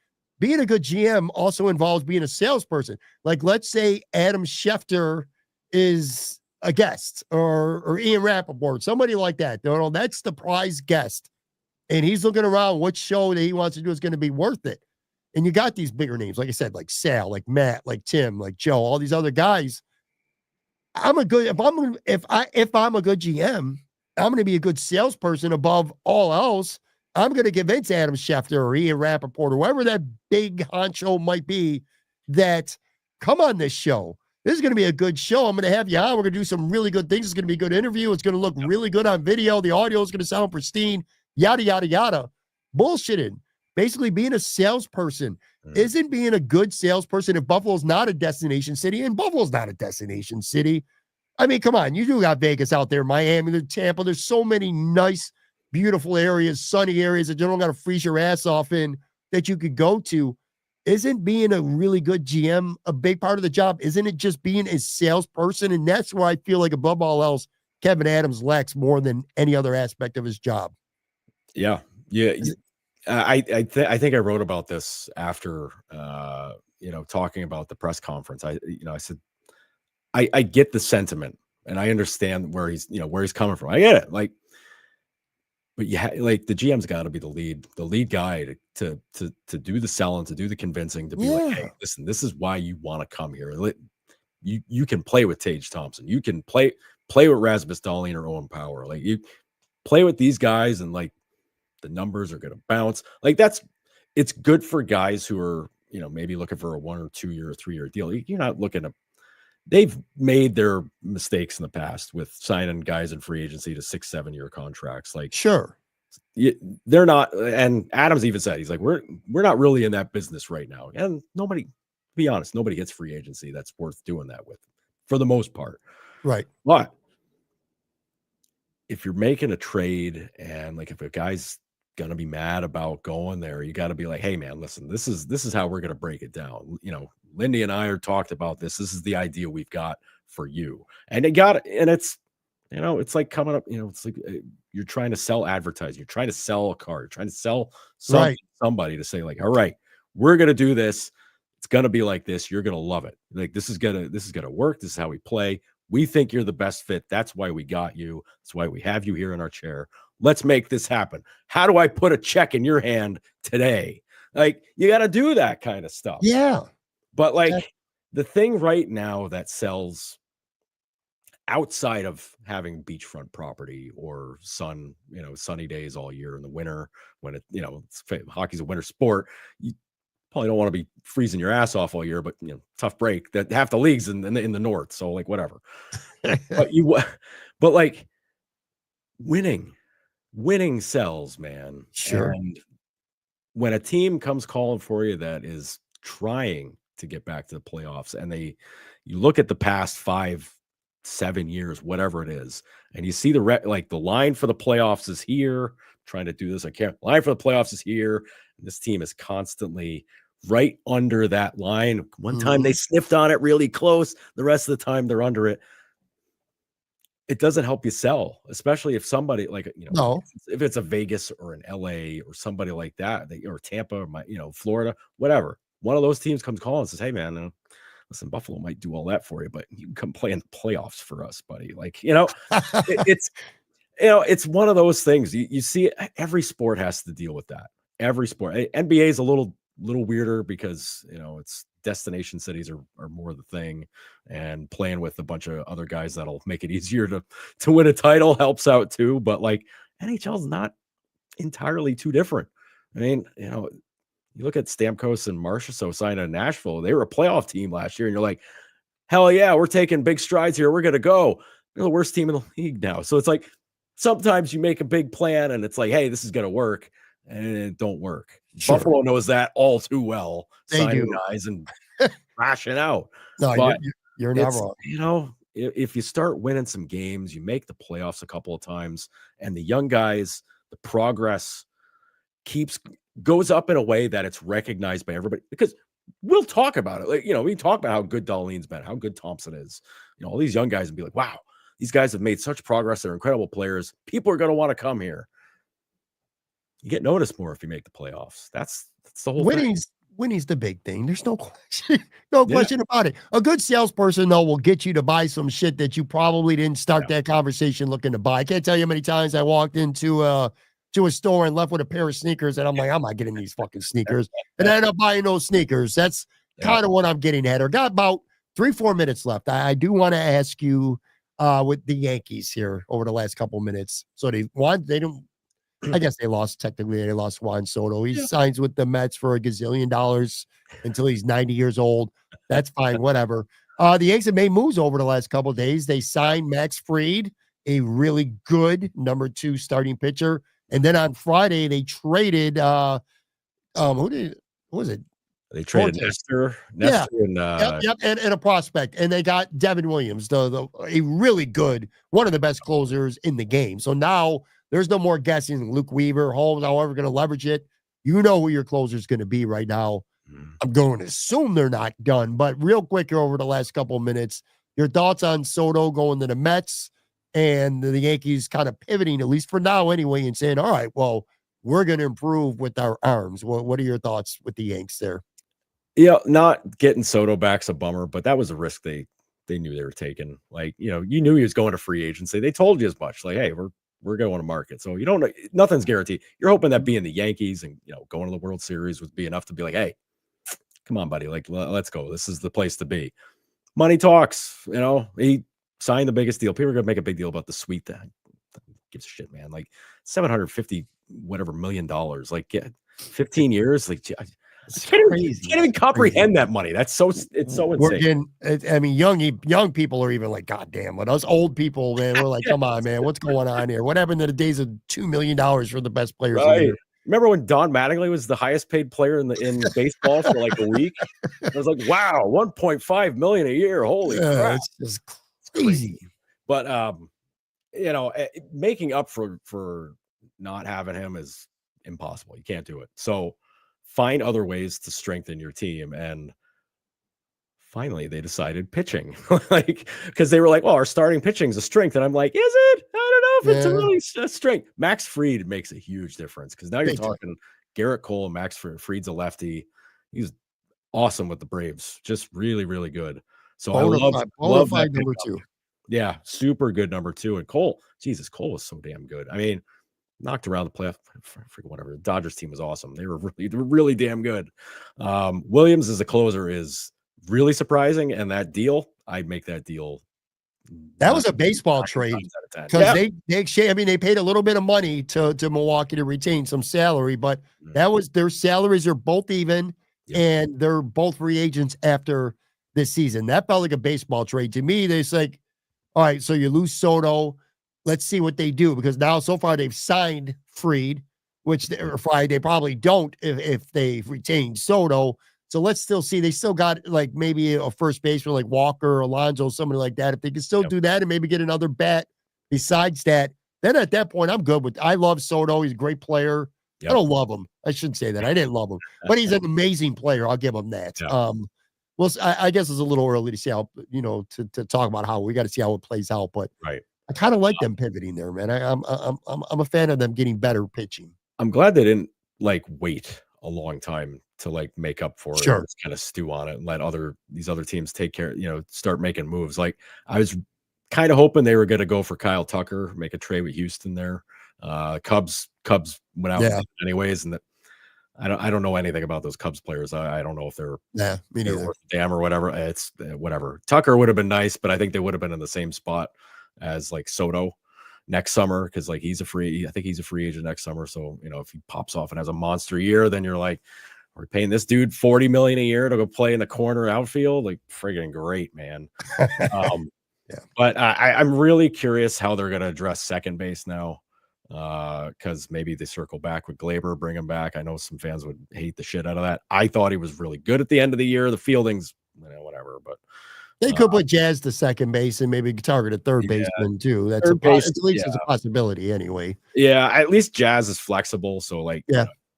being a good GM also involves being a salesperson. Like, let's say Adam Schefter is a guest, or Ian Rappaport, somebody like that. That's the prize guest. And he's looking around what show that he wants to do is going to be worth it. And you got these bigger names, like I said, like Sal, like Matt, like Tim, like Joe, all these other guys. If I'm a good GM, I'm going to be a good salesperson above all else. I'm going to convince Adam Schefter or Ian Rappaport, or whoever that big honcho might be, that come on this show. This is going to be a good show. I'm going to have you on. We're going to do some really good things. It's going to be a good interview. It's going to look really good on video. The audio is going to sound pristine, yada, yada, yada. Bullshitting. Basically being a salesperson. isn't being a good salesperson if Buffalo's not a destination city, and Buffalo's not a destination city. I mean, come on, you do got Vegas out there, Miami, there's Tampa. There's so many nice, beautiful areas, sunny areas that you don't got to freeze your ass off in that you could go to. Isn't being a really good GM a big part of the job? Isn't it just being a salesperson? And that's where I feel like above all else, Kevin Adams lacks more than any other aspect of his job. Yeah. I think I wrote about this after talking about the press conference. I said I get the sentiment and I understand where he's coming from. I get it. Like, but yeah, like the GM's got to be the lead guy to do the selling, to do the convincing, to be like, hey, listen, this is why you want to come here. You can play with Tage Thompson. You can play with Rasmus Dahlin or Owen Power. Like, you play with these guys and like the numbers are going to bounce. Like, it's good for guys who are, maybe looking for a 1 or 2 year or 3 year deal. You're not looking to, they've made their mistakes in the past with signing guys in free agency to 6-7 year contracts. Like, sure, they're not. And Adams even said, he's like, we're not really in that business right now. And nobody, to be honest, nobody gets free agency that's worth doing that with, for the most part. Right. But if you're making a trade and like if a guy's gonna be mad about going there, you got to be like, hey man, listen, this is how we're gonna break it down. Lindy and I are talked about this. This is the idea we've got for you, and it's it's like coming up. It's like you're trying to sell advertising. You're trying to sell a car. You're trying to sell somebody to say like, all right, we're gonna do this. It's gonna be like this. You're gonna love it. Like this is gonna work. This is how we play. We think you're the best fit. That's why we got you. That's why we have you here in our chair. Let's make this happen. How do I put a check in your hand today? Like, you got to do that kind of stuff. Yeah. But like the thing right now that sells outside of having beachfront property or sunny days all year in the winter when hockey's a winter sport, you probably don't want to be freezing your ass off all year, but tough break that half the leagues in the north. So like, whatever, but like winning sells, man. Sure. And when a team comes calling for you that is trying to get back to the playoffs and you look at the past 5-7 years, whatever it is, and you see the line for the playoffs is here, trying to do this. Line for the playoffs is here. And this team is constantly right under that line. One time they sniffed on it really close. The rest of the time they're under it. It doesn't help you sell, especially if somebody like, if it's a Vegas or an LA or somebody like that, or Tampa, or Florida, whatever. One of those teams comes calling and says, hey man, listen, Buffalo might do all that for you, but you can come play in the playoffs for us, buddy. Like, it's one of those things you see every sport has to deal with that. Every sport. NBA is a little weirder because, it's destination cities are more the thing, and playing with a bunch of other guys that'll make it easier to win a title helps out too. But like NHL is not entirely too different. I mean, you look at Stamkos and Marchessault signed in Nashville. They were a playoff team last year, and you're like, hell yeah, we're taking big strides here. We're gonna go. They're the worst team in the league now. So it's like sometimes you make a big plan and it's like, hey, this is gonna work, and it don't work. Sure. Buffalo knows that all too well. They do. Guys and crashing out. No, but you're not wrong. If you start winning some games, you make the playoffs a couple of times, and the young guys, the progress goes up in a way that it's recognized by everybody. Because we'll talk about it. Like, we talk about how good Dahlin's been, how good Thompson is. All these young guys will be like, wow, these guys have made such progress. They're incredible players. People are going to want to come here. You get noticed more if you make the playoffs. That's the whole thing. Winning's the big thing. There's no question, question about it. A good salesperson, though, will get you to buy some shit that you probably didn't start that conversation looking to buy. I can't tell you how many times I walked into a store and left with a pair of sneakers, and I'm like, I'm not getting these fucking sneakers. And I end up buying those sneakers. That's kind of what I'm getting at. Or got about 3-4 minutes left. I do want to ask you with the Yankees here over the last couple minutes. So they don't. I guess they lost Juan Soto. He signs with the Mets for $1 gazillion until he's 90 years old. That's fine, whatever. The Yankees have made moves over the last couple of days. They signed Max Fried, a really good number 2 starting pitcher. And then on Friday, they traded who was it? They traded Cortez. Nestor, and Yep, and a prospect, and they got Devin Williams, a really good, one of the best closers in the game. So now there's no more guessing. Luke Weaver, Holmes, however, going to leverage it. You know who your closer is going to be right now. I'm going to assume they're not done, but real quick here over the last couple of minutes, your thoughts on Soto going to the Mets and the Yankees kind of pivoting, at least for now anyway, and saying, all right, well, we're going to improve with our arms. What are your thoughts with the Yanks there? Yeah, not getting Soto back's a bummer, but that was a risk they knew they were taking. Like, you knew he was going to free agency. They told you as much. Like, hey, we're going to market. So you don't know, nothing's guaranteed. You're hoping that being the Yankees and going to the World Series would be enough to be like, hey, come on, buddy, like let's go. This is the place to be. Money talks. He signed the biggest deal. People are gonna make a big deal about the suite. That gives a shit, man. Like $750 whatever $1 million. Like 15 years. Like I can't even comprehend that money. It's so insane. We're getting, I mean, young people are even like, God damn, but us old people, man, we're like, come on, man, what's going on here? What happened to the days of $2 million for the best players in the year? Remember when Don Mattingly was the highest paid player in baseball for like a week? I was like, wow, $1.5 million a year. Holy crap. It's just crazy. But making up for not having him is impossible. You can't do it. So find other ways to strengthen your team. And finally they decided pitching, because they were like, well, our starting pitching is a strength. And I'm like, is it? I don't know if it's a really a strength. Max Fried makes a huge difference, because now you're talking Garrett Cole and Max Fried's a lefty. He's awesome with the Braves. Just really, really good. So I love that number 2. Yeah, super good number 2. And Cole, Jesus, Cole was so damn good. I mean, knocked around the playoff, whatever. The Dodgers team was awesome. They were really damn good. Williams as a closer is really surprising, and that deal, I'd make that deal. That was a baseball trade, because they exchanged. I mean, they paid a little bit of money to Milwaukee to retain some salary, but that was their salaries are both even, and they're both free agents after this season. That felt like a baseball trade to me. They're like, all right, so you lose Soto. Let's see what they do, because now so far they've signed Fried, which they probably don't if they retain Soto. So let's still see. They still got like maybe a first baseman like Walker or Alonso, somebody like that. If they can still do that and maybe get another bat besides that, then at that point I'm good with. I love Soto. He's a great player. I don't love him. I shouldn't say that. I didn't love him, but he's an amazing player. I'll give him that. Well, I guess it's a little early to see how, to talk about how we got to see how it plays out, but I kind of like them pivoting there, man. I'm a fan of them getting better pitching. I'm glad they didn't wait a long time to make up for it. Just kind of stew on it and let these other teams take care, start making moves. Like, I was kind of hoping they were going to go for Kyle Tucker, make a trade with Houston there. Cubs went out anyways, and I don't know anything about those Cubs players. I don't know if they're me neither. Worth a damn or whatever. It's whatever. Tucker would have been nice, but I think they would have been in the same spot as Soto next summer, because I think he's a free agent next summer. So if he pops off and has a monster year, then you're like, we're paying this dude $40 million a year to go play in the corner outfield. Like, friggin' great, man. But I'm really curious how they're going to address second base now, because maybe they circle back with Glaber, bring him back. I know some fans would hate the shit out of that. I thought he was really good at the end of the year. The fielding's whatever, but they could put Jazz to second base and maybe target a third baseman too. That's at least it's a possibility anyway. Yeah, at least Jazz is flexible, so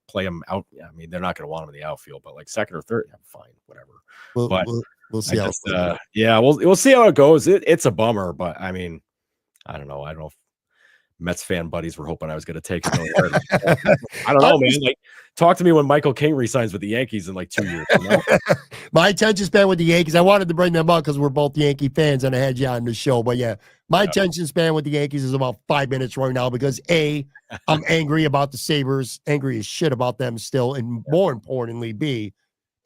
play him out. Yeah, I mean, they're not going to want him in the outfield, but second or third, fine, whatever. We'll see how. We'll see how it goes. It's a bummer, but I mean, I don't know. I don't know if Mets fan buddies were hoping I was going to take Snowy Yerdon. I don't know, man. Talk to me when Michael King resigns with the Yankees in 2 years. My attention span with the Yankees, I wanted to bring them up because we're both Yankee fans and I had you on the show. But my attention span with the Yankees is about 5 minutes right now, because I'm angry about the Sabres, angry as shit about them still. And more importantly, B,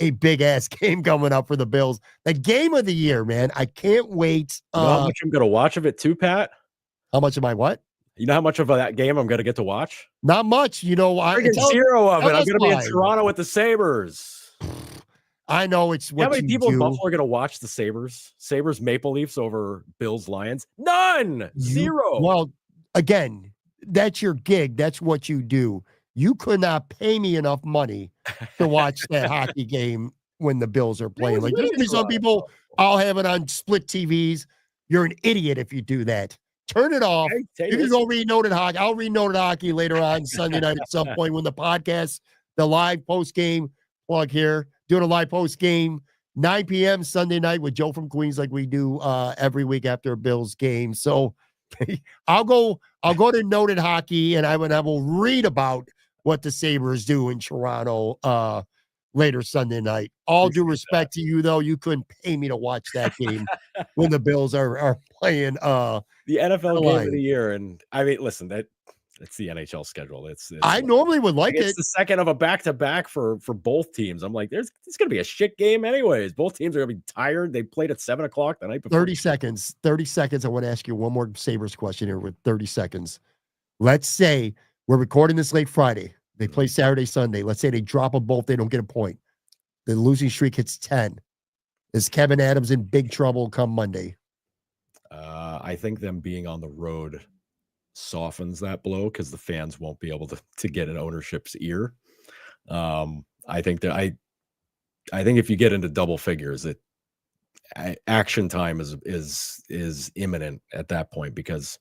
a big ass game coming up for the Bills. The game of the year, man. I can't wait. You know how much I'm going to watch of it too, Pat? How much am I what? You know how much of that game I'm going to get to watch? Not much. Zero of it. I'm going to be in Toronto with the Sabres. I know it's what. How many people in Buffalo are going to watch the Sabres? Sabres Maple Leafs over Bills Lions? None. Zero. Well, again, that's your gig. That's what you do. you could not pay me enough money to watch that hockey game when the Bills are playing. Like, there's gonna be some people, I'll have it on split TVs. You're an idiot if you do that. Turn it off. You can go read Noted Hockey. I'll read Noted Hockey later on Sunday night at some point when the podcast, the live post game plug here, doing a live post game 9 p.m. Sunday night with Joe from Queens, like we do every week after a Bills game. So I'll go to Noted Hockey, and I will read about what the Sabres do in Toronto later Sunday night. All due respect to you, though, you couldn't pay me to watch that game when the Bills are playing the NFL game of the year. And I mean, listen, it's the NHL schedule. I normally would like it. It's the second of a back-to-back for both teams. I'm like, it's going to be a shit game anyways. Both teams are going to be tired. They played at 7:00 the night before. 30 seconds. I want to ask you one more Sabres question here with 30 seconds. Let's say we're recording this late Friday. They play Saturday, Sunday. Let's say they drop them both. They don't get a point. The losing streak hits 10. Is Kevin Adams in big trouble come Monday? I think them being on the road softens that blow because the fans won't be able to get an ownership's ear. I think if you get into double figures, action time is imminent at that point, because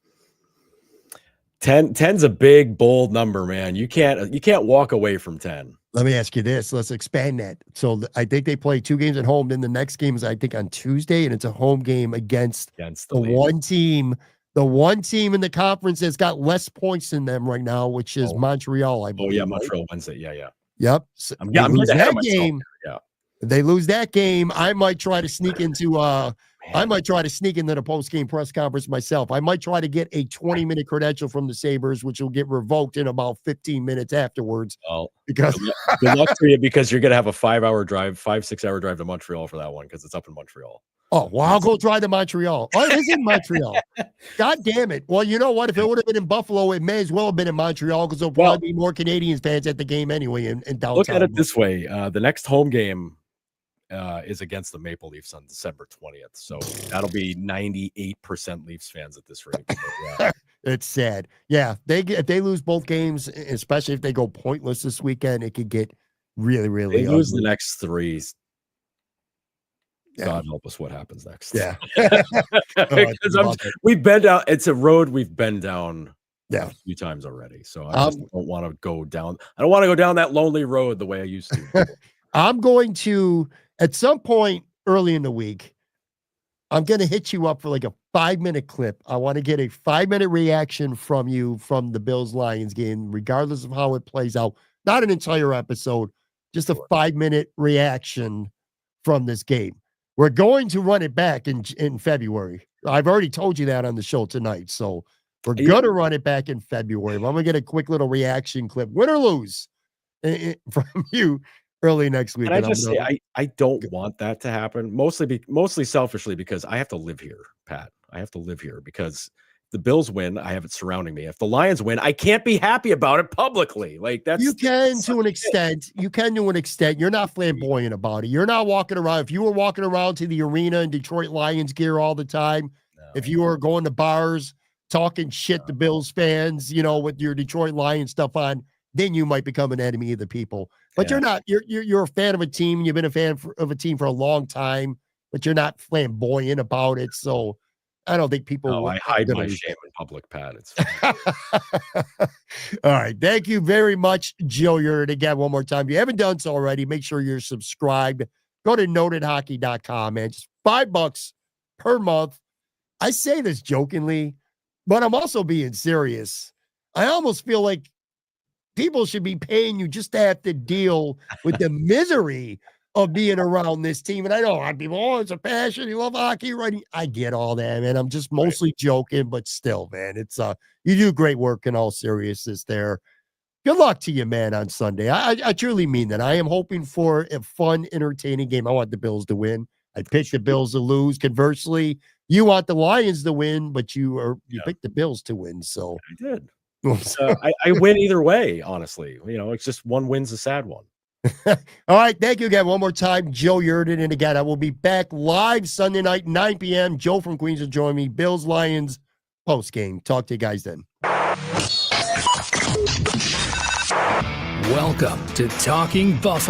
10's a big, bold number, man. You can't walk away from 10. Let me ask you this. Let's expand that. So I think they play 2 games at home. Then the next game is, I think, on Tuesday, and it's a home game against the one team. The one team in the conference that's got less points than them right now, which is Montreal, I believe. Oh, yeah, Montreal Wednesday. Yeah. Yep. So I'm lose that game. Yeah. If they lose that game, I might try to sneak into the post-game press conference myself. I might try to get a 20-minute credential from the Sabres, which will get revoked in about 15 minutes afterwards. Oh, because good luck to you, because you're going to have a 5-6-hour drive to Montreal for that one, because it's up in Montreal. Oh, well, I'll go drive to Montreal. Oh, it is in Montreal. God damn it. Well, you know what? If it would have been in Buffalo, it may as well have been in Montreal, because there'll probably be more Canadian fans at the game anyway in downtown. Look at it this way. The next home game is against the Maple Leafs on December 20th. So that'll be 98% Leafs fans at this rate. Yeah. It's sad. Yeah, if they lose both games, especially if they go pointless this weekend, it could get really, really ugly. They lose the next 3. God help us what happens next. Yeah. Because we've been down. It's a road we've been down a few times already. So I just don't want to go down. I don't want to go down that lonely road the way I used to. I'm going to, at some point early in the week, I'm going to hit you up for like a 5-minute clip. I want to get a 5-minute reaction from you from the Bills-Lions game, regardless of how it plays out. Not an entire episode, just a 5-minute reaction from this game. We're going to run it back in February. I've already told you that on the show tonight. So we're going to run it back in February. I'm going to get a quick little reaction clip, win or lose, from you early next week. And I just say, I don't want that to happen, mostly selfishly, because I have to live here, Pat. I have to live here because the Bills win, I have it surrounding me. If the Lions win, I can't be happy about it publicly. Like you can to an extent. You can to an extent. You're not flamboyant about it. You're not walking around. If you were walking around to the arena in Detroit Lions gear all the time, if you were going to bars talking shit to Bills fans, with your Detroit Lions stuff on, then you might become an enemy of the people. But you're not. You're a fan of a team. You've been a fan of a team for a long time, but you're not flamboyant about it. So I don't think people. No, I hide my shame in public, Pat. It's all right. Thank you very much, Joe Yerdon. Again, one more time. If you haven't done so already, make sure you're subscribed. Go to notedhockey.com, man. Just $5 per month. I say this jokingly, but I'm also being serious. I almost feel like people should be paying you just to have to deal with the misery of being around this team. And I know a lot of people, it's a passion. You love hockey, right? I get all that, man. I'm just mostly joking, but still, man, it's you do great work in all seriousness there. Good luck to you, man, on Sunday. I truly mean that. I am hoping for a fun, entertaining game. I want the Bills to win. I picked the Bills to lose. Conversely, you want the Lions to win, but you picked the Bills to win. So I did. I win either way, honestly. It's just one win's a sad one. All right. Thank you again. One more time, Joe Yerdon. And again, I will be back live Sunday night, 9 p.m. Joe from Queens will join me. Bills, Lions, post game. Talk to you guys then. Welcome to Talking Buffalo.